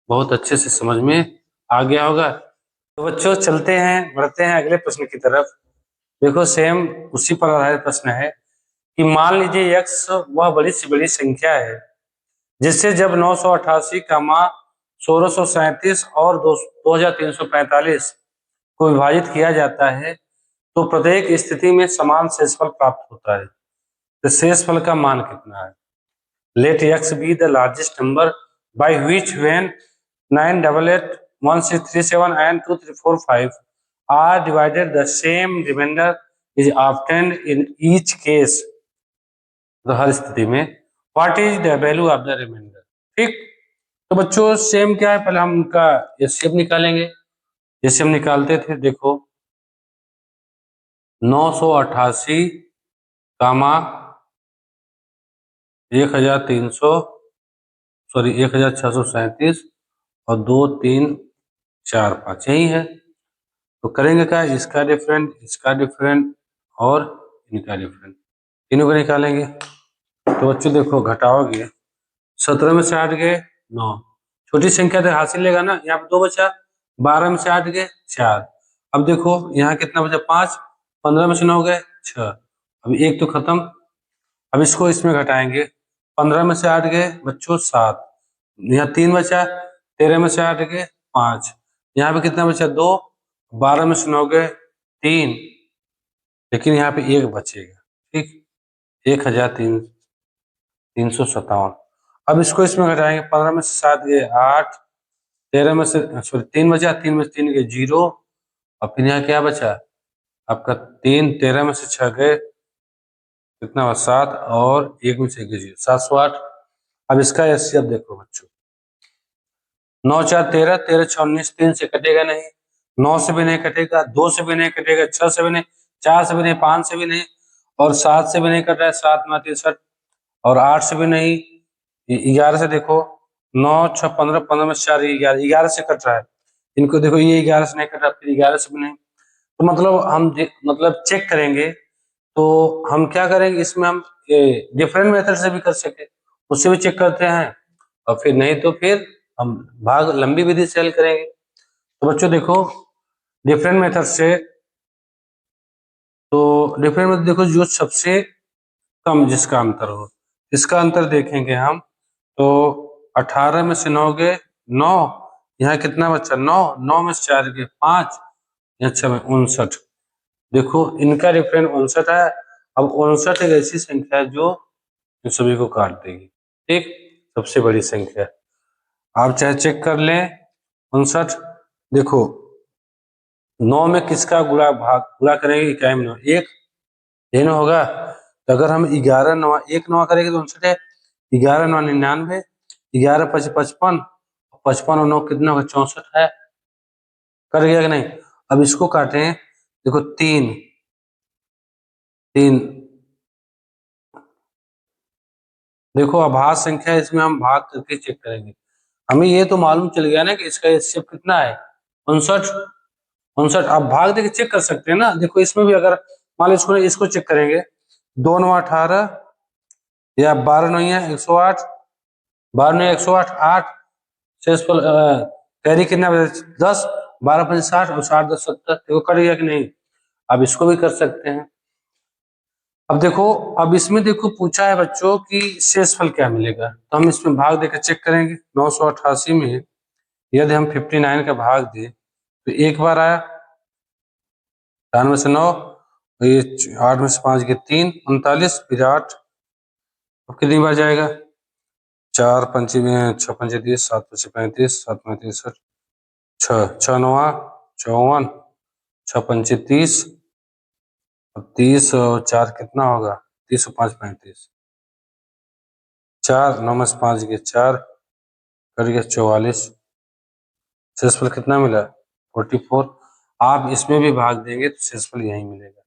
बहुत अच्छे से समझ में आ गया होगा। तो बच्चों चलते हैं, बढ़ते हैं अगले प्रश्न की तरफ। देखो सेम उसी पर आधारित प्रश्न है कि मान लीजिए x वह बड़ी से बड़ी संख्या है जिससे जब 988 का मान 1637 और 2345 को विभाजित किया जाता है तो प्रत्येक स्थिति में समान शेषफल प्राप्त होता है। तो शेषफल का मान कितना है? Let x be the largest number by which when 9881637 and 2345 are divided the same remainder is obtained in each case। तो हर स्थिति में what is the value of the remainder. ठीक, तो बच्चों सेम क्या है, पहले हम उनका एचसीएफ निकालेंगे। जैसे हम निकालते थे, देखो 988 कामा 1300 सॉरी 1637 और 2345 यही है। तो करेंगे क्या, इसका डिफरेंट और इनका डिफरेंट, तीनों को निकालेंगे। तो बच्चों देखो घटाओगे, 17 में से 8 गए 9, छोटी संख्या तो हासिल लेगा ना, यहाँ पे 2 बचा, 12 में से 8 गए 4। अब देखो यहाँ कितना बचा 5, 15 में से 9 गए 6, अब एक तो खत्म। अब इसको इसमें घटाएंगे, 15 में से 8 गए बच्चों 7, यहाँ 3 बचा, 13 में से 8 गए 5, यहाँ पे कितना बचा 2, 12 में से 9 गए 3, लेकिन यहाँ पे 1 बचेगा। ठीक, 1357। अब इसको इसमें घटाएंगे, 15 में से 7 गए 8, 13 में से सॉरी 3 बचा, 3 में से 3 गए 0, और फिर यहाँ क्या बचा आपका 3, 13 में से 6 गए कितना हुआ 7, और 1 में से 1 गए 0, 708। अब इसका एचसीएफ देखो बच्चों, 9 4 13, 13 6 19, 3 से कटेगा नहीं, 9 से भी नहीं कटेगा, 2 से भी नहीं कटेगा, 6 से भी नहीं, 4 से भी नहीं, 5 से भी नहीं, और 7 से भी नहीं कट रहा है, 7 9 63, और 8 से भी नहीं, 11 से देखो 9 6 15, 15 में 4 11, 11 से कट रहा है। इनको देखो ये 11 से नहीं कट रहा, फिर 11 से भी नहीं। तो मतलब हम मतलब चेक करेंगे, तो हम क्या करेंगे इसमें, हम डिफरेंट मेथड से भी कर सके, उससे भी चेक करते हैं, और फिर नहीं तो फिर हम भाग लंबी विधि से हल करेंगे। तो बच्चों देखो डिफरेंट मेथड से, तो डिफरेंट मेथड देखो जो सबसे कम जिसका अंतर हो, इसका अंतर देखेंगे हम। तो 18 में से 9 गए 9, यहाँ कितना बचा 9, 9 में से 4 गए 5, यहाँ 6 में 59। देखो इनका डिफरेंट 59 है। अब 59 एक ऐसी संख्या है जो इन सभी को काट देगी। ठीक, सबसे बड़ी संख्या आप चाहे चेक कर लें 59। देखो 9 में किसका गुणा करेंगे, इकाई में 1, ये ना होगा। तो अगर हम 11 9 1 9 करेंगे तो 59 है, 11 9 99, 11 5 55, 55 और 9 कितना होगा 64 है, कर गया कि नहीं। अब इसको काटें, देखो 3 3, देखो अभाज्य संख्या है, इसमें हम भाग करके चेक करेंगे। हमें ये तो मालूम चल गया ना कि इसका एचसीएफ कितना है 59 59। आप भाग देके चेक कर सकते हैं ना। देखो इसमें भी अगर मान लो इसको चेक करेंगे, 2 9 18 या 12 9 108, 12 9 108 8 शेषफल कैरी कितना 10, 12 5 60 और 60 10 70, देखो कट गया कि नहीं। अब इसको भी कर सकते हैं। अब देखो, अब इसमें देखो पूछा है बच्चों कि शेषफल क्या मिलेगा, तो हम इसमें भाग देकर चेक करेंगे। 988 में यदि हम 59 का भाग दें तो एक बार आया, 4 में से 9, ये 8 में से 5 के 3 39, फिर 8, अब कितनी बार जाएगा 4 पंचे में 6 पंचे 30, 7 पंचे 35, 7 में 63, 6 6 9 54, 6 पंचे 30, अब 30 और 4 कितना होगा 30 और 5 35, 4 9 में से 5 के 4, कट गया 44, शेषफल कितना मिला 44। आप इसमें भी भाग देंगे तो शेषफल यही मिलेगा।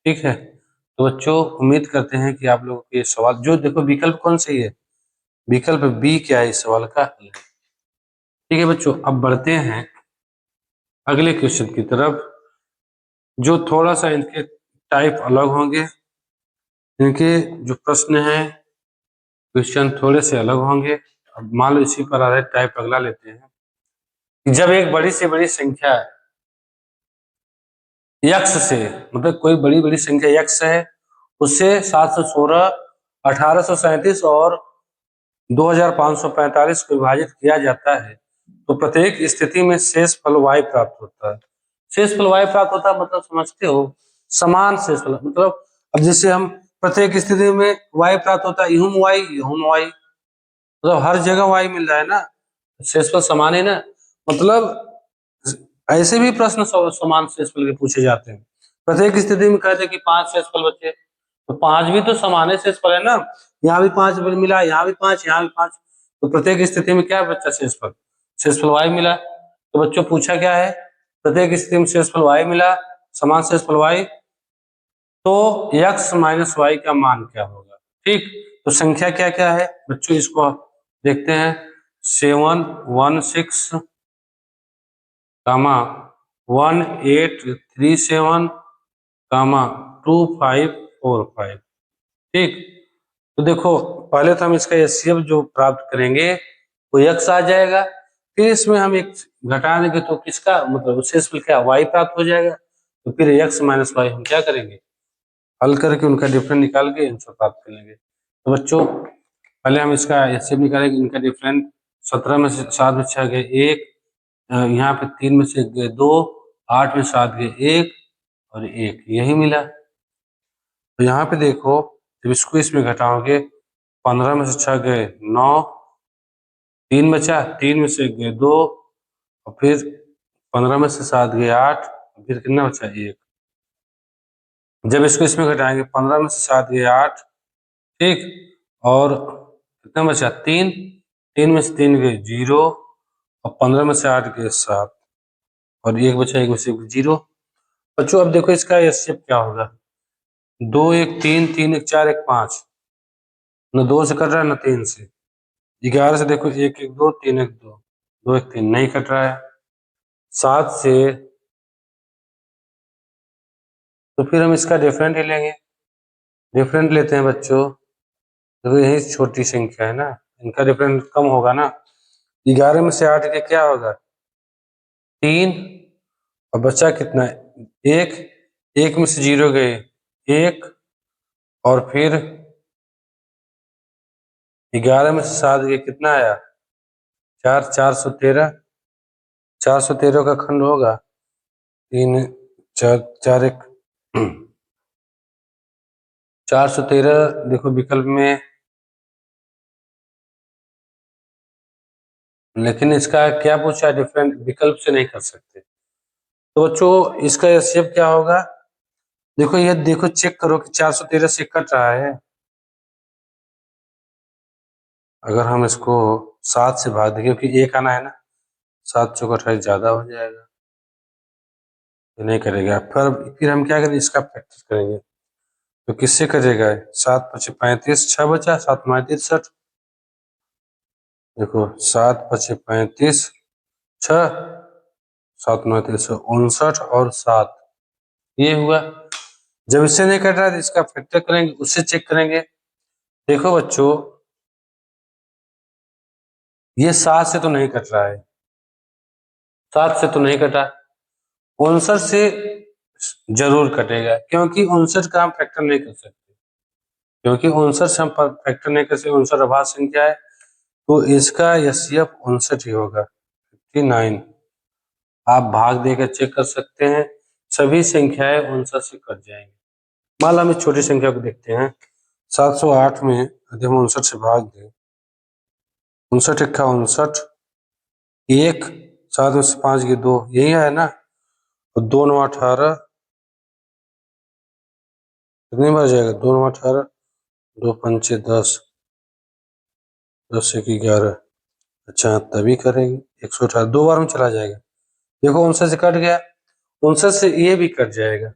ठीक है, तो बच्चों उम्मीद करते हैं कि आप लोगों के सवाल, जो देखो विकल्प कौन सही है, विकल्प बी क्या है इस सवाल का हल है। ठीक है बच्चों, अब बढ़ते हैं अगले क्वेश्चन की तरफ, जो थोड़ा सा इनके टाइप अलग होंगे। इनके जो प्रश्न हैं, क्वेश्चन थोड़े से अलग होंगे। अब मान लो इसी पर आधारित टाइप अगला लेते हैं। जब एक बड़ी से बड़ी संख्या यक्स से, मतलब कोई बड़ी बड़ी संख्या यक्स है, उससे 716, 1837 और 2545 को विभाजित किया जाता है, तो प्रत्येक स्थिति में शेष फल y प्राप्त होता है। शेष फल y प्राप्त होता है मतलब समझते हो, समान शेष फल, मतलब अब जैसे हम प्रत्येक स्थिति में y प्राप्त होता है, यूं y, मतलब हर जगह y मिल रहा है ना, शेषफल समान है ना। मतलब ऐसे भी प्रश्न समान शेषफल के पूछे जाते हैं। प्रत्येक स्थिति में कहते हैं कि 5 शेषफल बचे, तो 5 भी तो समान शेषफल है ना। यहाँ भी 5 मिला, यहाँ भी 5, यहाँ भी 5, तो प्रत्येक स्थिति में क्या बचा शेषफल, शेषफल y मिला। तो बच्चों पूछा क्या है, प्रत्येक स्थिति में शेषफल y मिला, समान शेषफल y, तो x माइनस y का मान क्या होगा। ठीक, तो संख्या क्या क्या है बच्चों, इसको देखते हैं। 716, 1837, 2545। ठीक, तो देखो पहले तो हम इसका एचसीएफ जो प्राप्त करेंगे वो x आ जाएगा, फिर इसमें हम एक घटा देंगे तो किसका मतलब शेषफल क्या y प्राप्त हो जाएगा। तो फिर x माइनस वाई हम क्या करेंगे, हल करके उनका डिफरेंट निकाल के आंसर प्राप्त कर लेंगे। तो बच्चों पहले हम इसका एचसीएफ निकालेंगे, इनका डिफरेंट 17 में से 7 में 6 गए 1, यहाँ पे 3 में से गए 2, 8 में 7 गए 1 और 1, यही मिला। तो यहाँ पे देखो जब इसको इसमें घटाओगे, 15 में से 6 गए 9, 3 बचा, 3 में से गए 2 और फिर 15 में से 7 गए 8, फिर कितना बचा 1। जब इसको इसमें घटाएंगे 15 में से 7 गए 8, ठीक, और कितना बचा 3, 3 में से 3 गए 0 और 15 में से 8 गए 7 और 1 बचा, 1 में से 0। बच्चों अब देखो इसका एचसीएफ क्या होगा, 2 1 3, 3 1 4 1 5, न 2 से कट रहा है न 3 से। 11 से देखो 1 1 2, 3 1 2, 2 1 3 नहीं कट रहा है। 7 से तो फिर हम इसका डिफरेंट ही लेंगे, डिफरेंट लेते हैं बच्चों। देखो यही छोटी संख्या है ना, इनका डिफरेंट कम होगा ना। 11 में से 8 के क्या होगा 3, और बचा कितना 1, 1 में से 0 गए 1 और फिर 11 में से 7 गए कितना आया 4, 413, 413 का खंड होगा 3 4 4 1 413। देखो विकल्प में, लेकिन इसका क्या पूछा डिफरेंट, विकल्प से नहीं कर सकते। तो बच्चों इसका एचसीएफ क्या होगा, देखो ये देखो चेक करो कि 413 से कट रहा है। अगर हम इसको 7 से भाग दें, क्योंकि 1 आना है ना, 7 चौक 28 ज्यादा हो जाएगा, ये नहीं करेगा। फिर हम क्या करेंगे, इसका प्रैक्टिस करेंगे। तो किससे करेगा, 7 5 35, 6 बचा, 7 63, देखो 7 5 35, 6, 7 59 और 7, ये हुआ। जब इससे नहीं कट रहा है तो इसका फैक्टर करेंगे, उससे चेक करेंगे। देखो बच्चों ये 7 से तो नहीं कट रहा है, 7 से तो नहीं कटा, 59 से जरूर कटेगा, क्योंकि 59 का हम फैक्टर नहीं कर सकते, क्योंकि 59 से हम फैक्टर नहीं कर सकते, 59 अभाज्य संख्या है, तो इसका एचसीएफ 59 ही होगा 59। आप भाग देकर चेक कर सकते हैं, सभी संख्याएं 59 से कट जाएंगी। मान लो हम इस छोटी संख्या को देखते हैं, 708 में यदि हम 59 से भाग दें, 59 इक्का 59, 1 7 में से 5 गए 2, यही है ना, और 2 9 18, कितनी बार जाएगा 2 9 18, 2 5 10, 10 1 11, अच्छा तभी करेगी 118, 2 बार में चला जाएगा। देखो 59 से कट गया, 59 से ये भी कट जाएगा,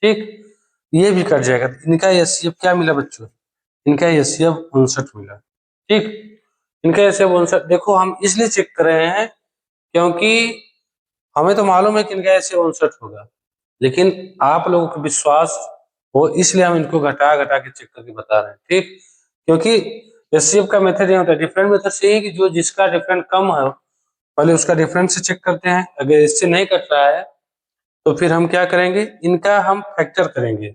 ठीक, ये भी कट जाएगा। इनका एचसीएफ क्या मिला बच्चों, इनका एचसीएफ 59 मिला, ठीक। इनका एचसीएफ आंसर देखो हम इसलिए चेक कर रहे हैं क्योंकि हमें तो मालूम है कि इनका एचसीएफ आंसर होगा, लेकिन आप लोगों को विश्वास हो इसलिए हम इनको घटा घटा के चेक करके बता रहे हैं, ठीक। क्योंकि एचसीएफ का मेथड ये होता है, डिफरेंट मेथड से ही कि जो जिसका डिफरेंट कम है पहले उसका डिफरेंस से चेक करते हैं, अगर इससे नहीं कट रहा है तो फिर हम क्या करेंगे, इनका हम फैक्टर करेंगे,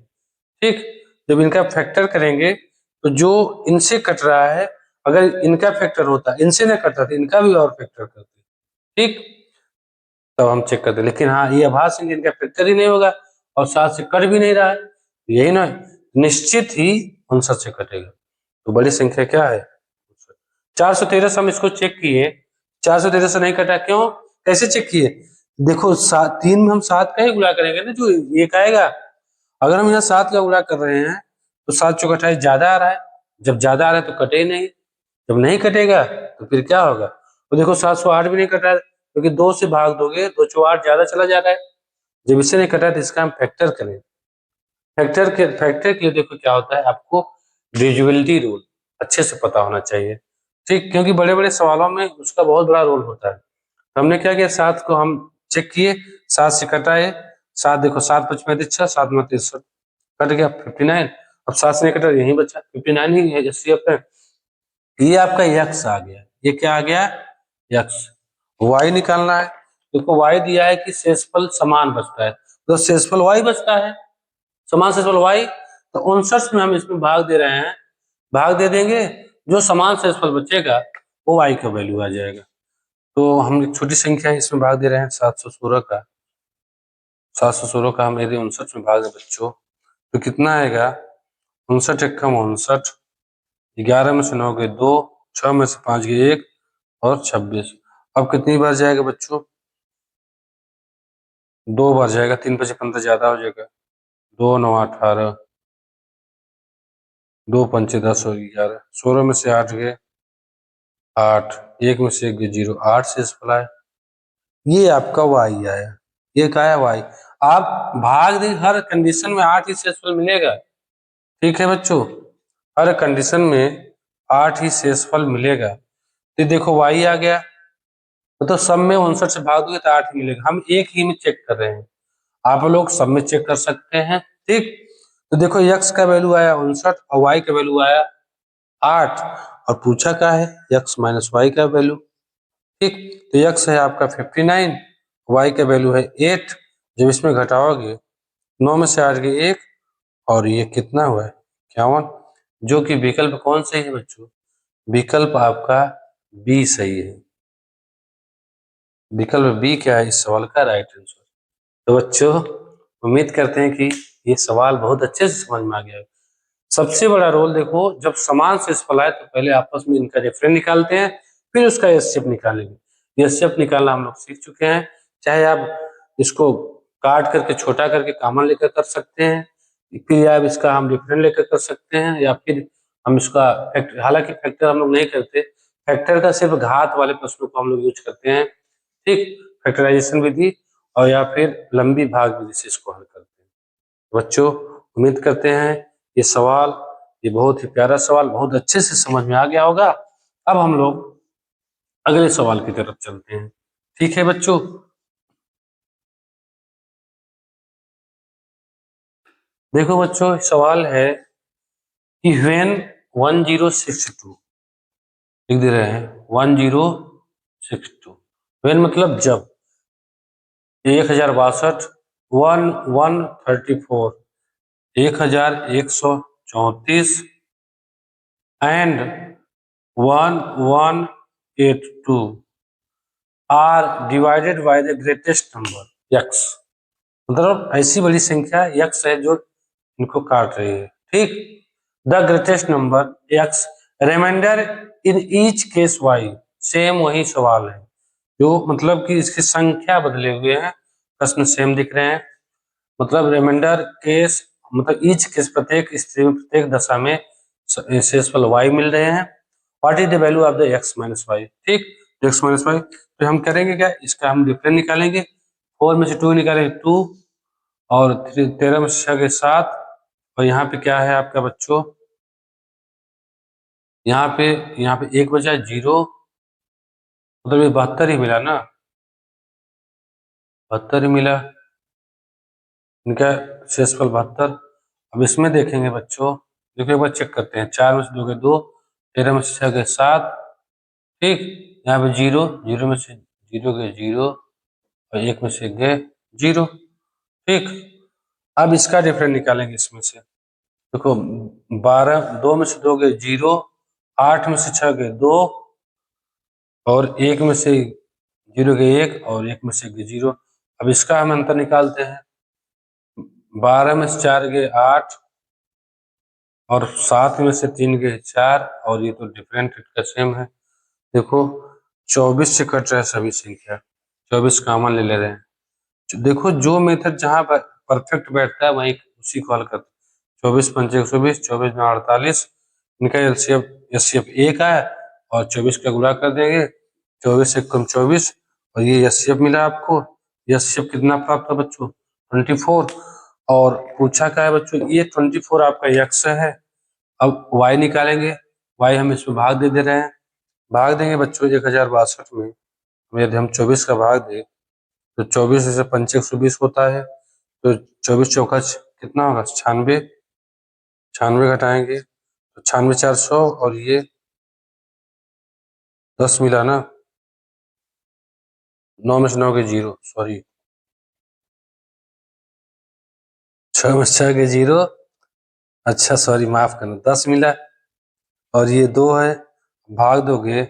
ठीक। जब इनका फैक्टर करेंगे तो जो इनसे कट रहा है अगर इनका फैक्टर होता, इनसे नहीं कटता तो इनका भी और फैक्टर करते, ठीक, तब हम चेक करते। लेकिन हाँ ये आभास है कि इनका फैक्टर ही नहीं होगा और 7 से कट भी नहीं रहा है, यही ना, निश्चित ही 59 से कटेगा। तो बड़ी संख्या क्या है 413 से हम इसको चेक किए, 413 से नहीं कटा, क्यों, कैसे चेक किए, देखो 3 में हम 7 का ही गुणा करेंगे ना, जो एक आएगा, अगर हम यहाँ 7 का गुणा कर रहे हैं तो 7 चौक 28 ज्यादा आ रहा है, जब ज्यादा आ रहा है तो कटे ही नहीं, जब नहीं कटेगा तो फिर क्या होगा, तो देखो 708 भी नहीं कटा है क्योंकि 2 से भाग दोगे 2 चौ 8 ज्यादा चला जा रहा है, जब इससे नहीं कटा है तो इसका हम फैक्टर करें, फैक्टर के लिए देखो क्या होता है, आपको डिविजिबिलिटी रूल अच्छे से पता होना चाहिए, ठीक, क्योंकि बड़े बड़े सवालों में उसका बहुत बड़ा रोल होता है। तो हमने क्या किया, 7 को हम चेक किए, 7 से कटाए, 7 देखो 7 5 35 6 7 में 63 कट गया 59, अब 7 से नहीं कटा यही बचा 59 ही है एचसीएफ है। ये आपका यक्स आ गया, ये क्या आ गया यक्स, वाई निकालना है, देखो वाई दिया है कि शेषफल समान बचता है, तो शेषफल वाई बचता है, समान शेषफल वाई, तो 59 में हम इसमें भाग दे रहे हैं, भाग दे देंगे, जो समान शेषफल बचेगा वो वाई का वैल्यू आ जाएगा। तो हम एक छोटी संख्या है इसमें भाग दे रहे हैं 716 का, 716 का हम यदि 59 में भाग दें बच्चों तो कितना आएगा, 59 एक कम 59, 11 में से 9 गए 2, 6 में से 5 गए 1 और 26, अब कितनी बार जाएगा बच्चों, 2 बार जाएगा, 3 5 15 ज्यादा हो जाएगा, 2 9 18, 2 पंचे 10 और 11, 16 में से 8 गए 8, 1 में से 1 गए 0, 8 से फला है, ये आपका वाई आया, ये क्या है वाई, आप भाग दें हर कंडीशन में 8 ही शेषफल मिलेगा, ठीक है बच्चों, हर कंडीशन में 8 ही शेषफल मिलेगा, तो देखो वाई आ गया, तो सब में 59 से भाग दोगे तो 8 ही मिलेगा, हम एक ही में चेक कर रहे हैं, आप लोग सब में चेक कर सकते हैं, ठीक। तो देखो x का वैल्यू आया 59 और y का वैल्यू आया 8, और पूछा क्या है x माइनस वाई का वैल्यू, ठीक। तो x है आपका 59, y का वैल्यू है 8, जब इसमें घटाओगे 9 में से 8 गए 1 और ये कितना हुआ है 51, जो कि विकल्प कौन सही है बच्चों, विकल्प आपका बी सही है, विकल्प बी क्या है इस सवाल का राइट आंसर। तो बच्चों उम्मीद करते हैं कि ये सवाल बहुत अच्छे से समझ में आ गया है। सबसे बड़ा रोल देखो, जब समान शेषफल आए तो पहले आपस में इनका रेफरेंस निकालते हैं, फिर उसका एचसीएफ निकालेंगे, एचसीएफ निकालना हम लोग सीख चुके हैं, चाहे आप इसको काट करके छोटा करके कॉमन लेकर कर सकते हैं, फिर आप इसका हम डिफरेंट लेकर कर सकते हैं, या फिर हम इसका हालांकि फैक्टर हम लोग नहीं करते, फैक्टर का सिर्फ घात वाले प्रश्नों को हम लोग यूज करते हैं, ठीक, फैक्टराइजेशन विधि और या फिर लंबी भाग विधि से इसको हल करते हैं। बच्चों उम्मीद करते हैं ये सवाल, ये बहुत ही प्यारा सवाल बहुत अच्छे से समझ में आ गया होगा। अब हम लोग अगले सवाल की तरफ चलते हैं, ठीक है बच्चों। देखो बच्चों सवाल है कि व्हेन 1062, लिख दे रहे हैं 1062, व्हेन मतलब जब 1062, 1134, 1134 and 1182 are divided by the greatest number x, मतलब ऐसी बड़ी संख्या x है जो इनको काट रही है, ठीक, the greatest number x remainder in each case y, same वही सवाल है, जो मतलब कि इसकी संख्या बदले हुए हैं, प्रश्न सेम दिख रहे हैं, मतलब रिमाइंडर केस मतलब ईच केस प्रत्येक स्थिति में प्रत्येक दशा में शेषफल y मिल रहे हैं, what is the value of the x minus y, ठीक, x माइनस वाई, तो हम करेंगे क्या, इसका हम डिफरेंस निकालेंगे, 4 में से 2 निकालेंगे 2 और 13 में से 6 के 7, और यहाँ पे क्या है आपका बच्चों यहाँ पे एक बचा 0, मतलब ये 72 ही मिला ना, 72 ही मिला इनका शेषफल 72। अब इसमें देखेंगे बच्चों, देखो एक बार चेक करते हैं, 4 में से 2 गए 2, 13 में से 6 गए 7, ठीक। यहाँ पे 0, 0 में से 0 गए 0, और 1 में से गए 0, ठीक। अब इसका डिफरेंस निकालेंगे इसमें से। देखो 12, 2 में से 2 गए 0, 8 में से 6 गए 2, और 1 में से 0 गए 1, और 1 में से गए 0। अब इसका हम अंतर निकालते हैं। 12 में से 4 गए 8, और 7 में से 3 गए 4, और ये तो डिफरेंट का सेम है। देखो 24 से कट रहा है सभी संख्या, 24 कॉमन ले रहे हैं। देखो जो मेथड जहां पर परफेक्ट बैठता है वही उसी को हल करते हैं। 24 पंचे 120, 24 में 48, इनका एचसीएफ 1 है, और 24 का गुणा कर देंगे, 24 एक कम 24, और ये एचसीएफ मिला आपको। एचसीएफ कितना प्राप्त है बच्चों? 24। और पूछा क्या है बच्चों? ये 24 आपका एक्स है। अब y निकालेंगे, y हम इसमें भाग दे रहे हैं, भाग देंगे बच्चों 1062 में। यदि हम 24 का भाग दें तो 24 से पंचे 120 होता है, तो 24 चौका कितना होगा? 96, 96 घटाएंगे तो 96 400, और ये 10 मिला ना, 9 में से 9 के 0, सॉरी 6 में से 6 के 0, अच्छा सॉरी माफ करना, 10 मिला, और ये 2 है, भाग दोगे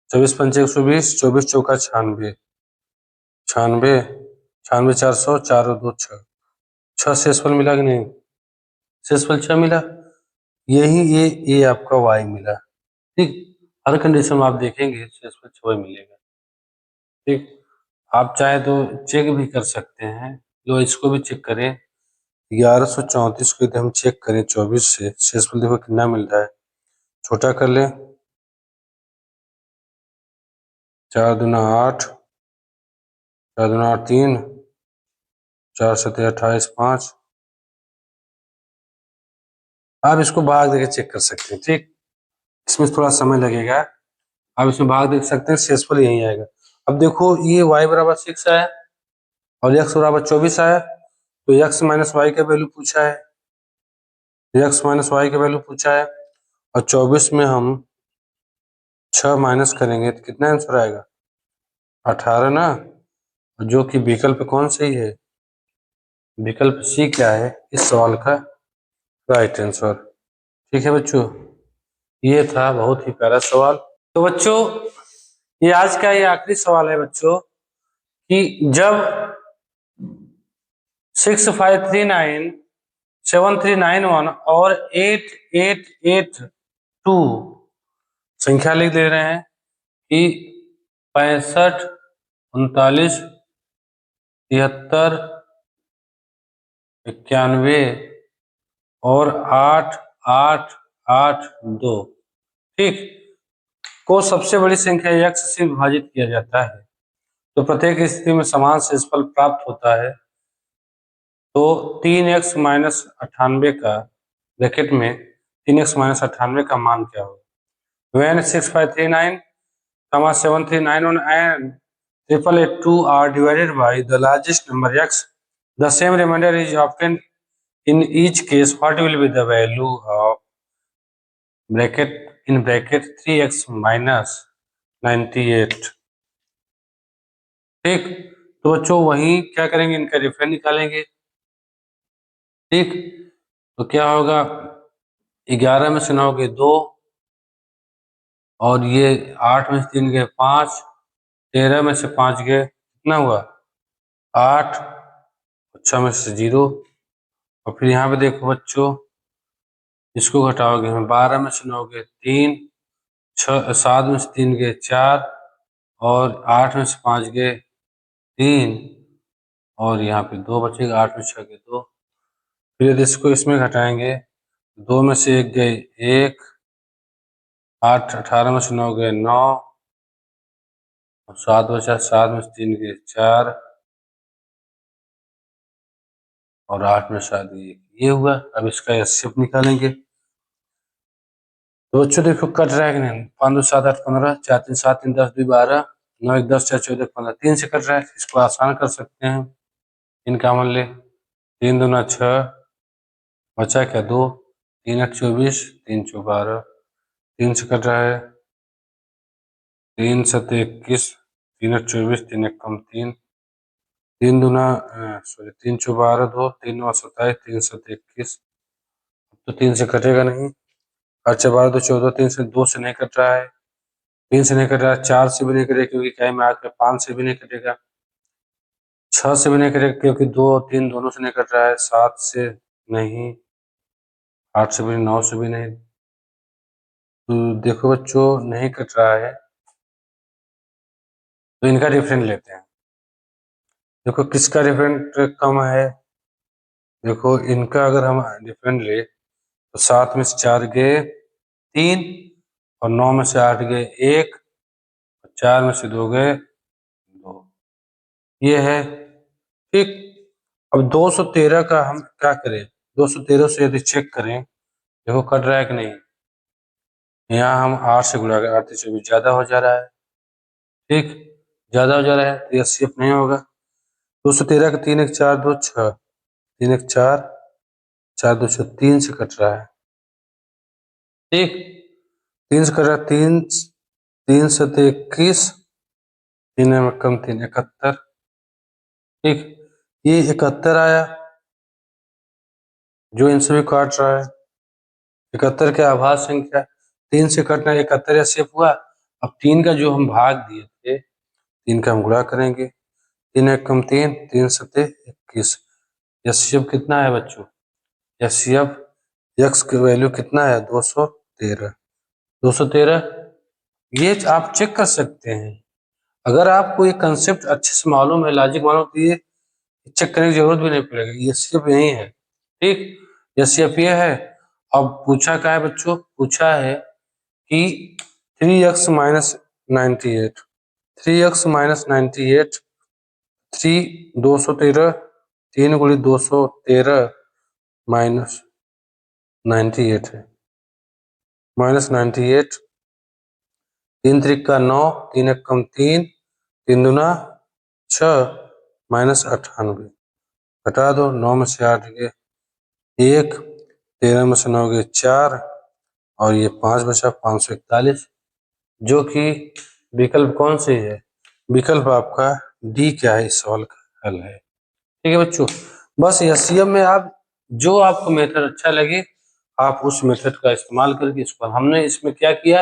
24 पंचे 120, 24 चौका 96, 96, 96 400, 4 और 2 6, 6 शेषफल मिला कि नहीं? शेषफल 6 मिला, यही ये आपका y मिला, ठीक। हर कंडीशन में आप देखेंगे शेषफल 6 मिलेगा, ठीक। आप चाहे तो चेक भी कर सकते हैं, लो इसको भी चेक करें। 1134 को यदि हम चेक करें 24 से, शेषफल देखो कितना मिल रहा है, छोटा कर ले, 4 दूना 8, 4 दूना 8 3, 4 7 28 5। आप इसको भाग देके चेक कर सकते हैं, ठीक। इसमें थोड़ा समय लगेगा, आप इसमें भाग देख सकते हैं, शेषफल यही आएगा। अब देखो ये y बराबर 6 है और x बराबर 24 है, तो x माइनस वाई का वैल्यू पूछा है, x माइनस वाई का वैल्यू पूछा है, और 24 में हम 6 माइनस करेंगे तो कितना आंसर आएगा? 18 ना। जो कि विकल्प कौन सही है? विकल्प सी क्या है इस सवाल का राइट आंसर, ठीक है बच्चों। ये था बहुत ही प्यारा सवाल। तो बच्चों ये आज का ये आखिरी सवाल है बच्चों, कि जब 6539 7391 और 8882 संख्या लिख दे रहे हैं कि 65 39 73 91 और 8882, ठीक, को सबसे बड़ी संख्या x से विभाजित किया जाता है, तो प्रत्येक स्थिति में समान शेषफल प्राप्त होता है। तो 3x माइनस 98 का ब्रैकेट में 3x माइनस 98 का मान क्या होगा? When 6539, 7391 and 8882 are divided by the largest number x, the same remainder is obtained in each case. What will be the value of bracket in bracket 3x minus 98? ठीक, तो बच्चों वही क्या करेंगे, इनका डिफरेंस निकालेंगे, ठीक। तो क्या होगा? 11 में से 9 गए 2, और ये 8 में से 3 गए 5, 13 में से 5 गए कितना हुआ? 8, 6 में से 0, और फिर यहाँ पे देखो बच्चों, इसको घटाओगे हमें, 12 में से 9 गए 3, 7 में से 3 गए 4, और 8 में से 5 गए 3, और यहाँ पे 2 बचेगा, 8 में 6 गए 2। फिर यदि इसको इसमें घटाएंगे, 2 में से 1 गए 1, 8 18 में से 9 गए 9, और 7 बचा, 7 में से 3 गए 4, और 8 में 7 गए 1। ये हुआ। अब इसका एचसीएफ निकालेंगे, तो बच्चों देखो कट रहा है कि नहीं, 5 2 7 8 15, 4 3 7 3 10 2 12, 9 1 10 4 14 15, 3 से कट रहा है। इसको आसान कर सकते हैं, इनका मान ले 3 दूना 6, बचा क्या 2, 3 8 24, 3 4 12, 3 से कट रहा है, 3 7 21, 3 8 24, 3 1 कम 3, 3 दूना 3 4 12 2, 3 9 27, 3 7 21, तो 3 से कटेगा नहीं। 8 4 12 2 14, 3 से 2 से नहीं कट रहा है, 3 से नहीं कट रहा है, 4 से भी नहीं कटेगा क्योंकि क्या में आके 5 से भी नहीं कटेगा, 6 से भी नहीं कटेगा क्योंकि 2 3 दोनों से नहीं कट रहा है, 7 से नहीं, 8 से भी नहीं, 9 से भी नहीं। तो देखो बच्चों नहीं कट रहा है, तो इनका डिफरेंट लेते हैं। देखो किसका डिफरेंट कम है, देखो इनका अगर हम डिफरेंट ले तो 7 में से 4 गए 3, और 9 में से 8 गए 1, 4 में से 2 गए 2, ये है ठीक। अब 213 का हम क्या करें, 213 से यदि चेक करें, देखो कट रहा है कि नहीं, यहाँ हम 8 से गुणा करें, 8 से भी ज्यादा हो जा रहा है, ठीक, ज्यादा हो जा रहा है, तो यह सेफ नहीं होगा। 213 का 3 1 4 2 6, 3 1 4 4 2 6, 3 से कट रहा है, ठीक, 3 से कट रहा है, 3 3 7 21, 3 में कम 3 71, ठीक, ये 71 आया जो इनसे भी काट रहा है। 71 के आभाज्य संख्या, 3 से कटना 71 या सेफ हुआ। अब 3 का जो हम भाग दिए थे, 3 का हम गुणा करेंगे, 3 1 कम 3, 3 7 21, एचसीएफ कितना है बच्चों, एचसीएफ एक्स की वैल्यू कितना है 213, 213, ये आप चेक कर सकते हैं। अगर आपको ये कंसेप्ट अच्छे से मालूम है, लॉजिक मालूम, तो ये चेक करने की जरूरत भी नहीं पड़ेगी, ये सिर्फ यही है, ठीक, ये सिर्फ ये है। अब पूछा क्या है बच्चों, पूछा है कि 3x माइनस 98, 3x माइनस 98, 213, 3 गुणी 213 माइनस 98 है, माइनस 98, 3 3 का 9, 3 1 कम 3, 3 दूना 6, माइनस 98, घटा दो, 9 में से 8 गए 1, 13 में से 9 गए 4, और ये 5 बचा 541, जो कि विकल्प कौन सी है, विकल्प आपका डी क्या है, इस सवाल का हल है, ठीक है बच्चों। बस एचसीएफ में आप जो आपको मेथड अच्छा लगे आप उस मेथड का इस्तेमाल करके इसको, हमने इसमें क्या किया,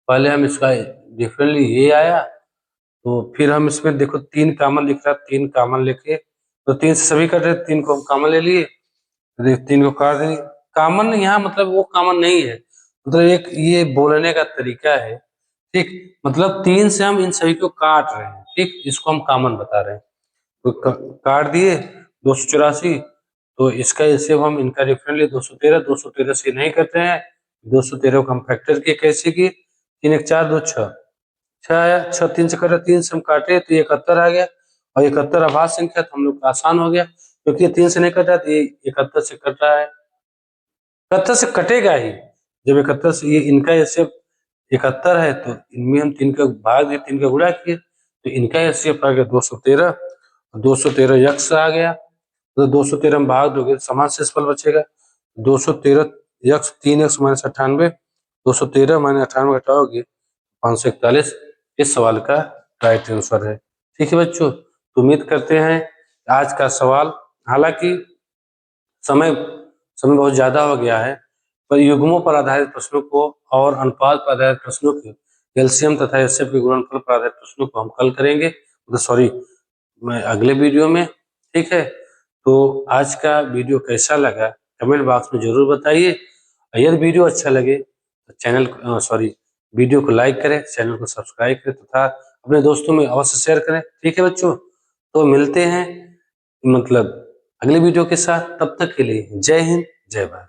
पहले हम इसका डिफरेंटली ये आया, तो फिर हम इसमें देखो 3 कॉमन लिख रहा, 3 कॉमन लेके, तो 3 से सभी कट रहे, 3 को हम कॉमन ले लिए, 3 को काट देंगे। कॉमन यहाँ मतलब वो कॉमन नहीं है, मतलब एक ये बोलने का तरीका है, ठीक, मतलब 3 से हम इन सभी को काट रहे हैं, ठीक, इसको हम कॉमन बता रहे हैं, तो काट दिए 284, तो इसका ऐसे हम इनका डिफरेंट ले 213, 213 से नहीं करते हैं, 213 को हम फैक्टर किए, कैसे किए, 3 1 4 2 6, 6 आया, 6 3 से कटा, 3 से हम काटे तो 71 आ गया, और 71 अभाज्य संख्या, तो हम लोग आसान हो गया क्योंकि 3 से नहीं कटा, तो ये 71 से कट रहा है, 71 से कटेगा ही, जब 71 से, ये इनका ऐसे 71 है तो इनमें हम 3 का भाग दिए, 3 का गुणा किए, तो इनका ऐसे आ गया 213, 213 यक्स आ गया, तो 213 में भाग दोगे समान शेषफल बचेगा, 213 यक्स 3x माइनस 98, 213 माइनस 98 घटाओगे 541, इस सवाल का राइट आंसर है, ठीक है बच्चों। तो उम्मीद करते हैं आज का सवाल, हालांकि समय समय बहुत ज्यादा हो गया है, पर युग्मों पर आधारित प्रश्नों को और अनुपात पर आधारित प्रश्नों को, एलसीएम तथा एचसीएफ के गुणनफल पर आधारित प्रश्नों को हम कल करेंगे, तो सॉरी मैं अगले वीडियो में, ठीक है। तो आज का वीडियो कैसा लगा कमेंट बॉक्स में जरूर बताइए, यदि वीडियो अच्छा लगे तो चैनल वीडियो को लाइक करें, चैनल को सब्सक्राइब करें तथा अपने दोस्तों में अवश्य शेयर करें, ठीक है बच्चों। तो मिलते हैं मतलब अगले वीडियो के साथ, तब तक के लिए जय हिंद जय भारत।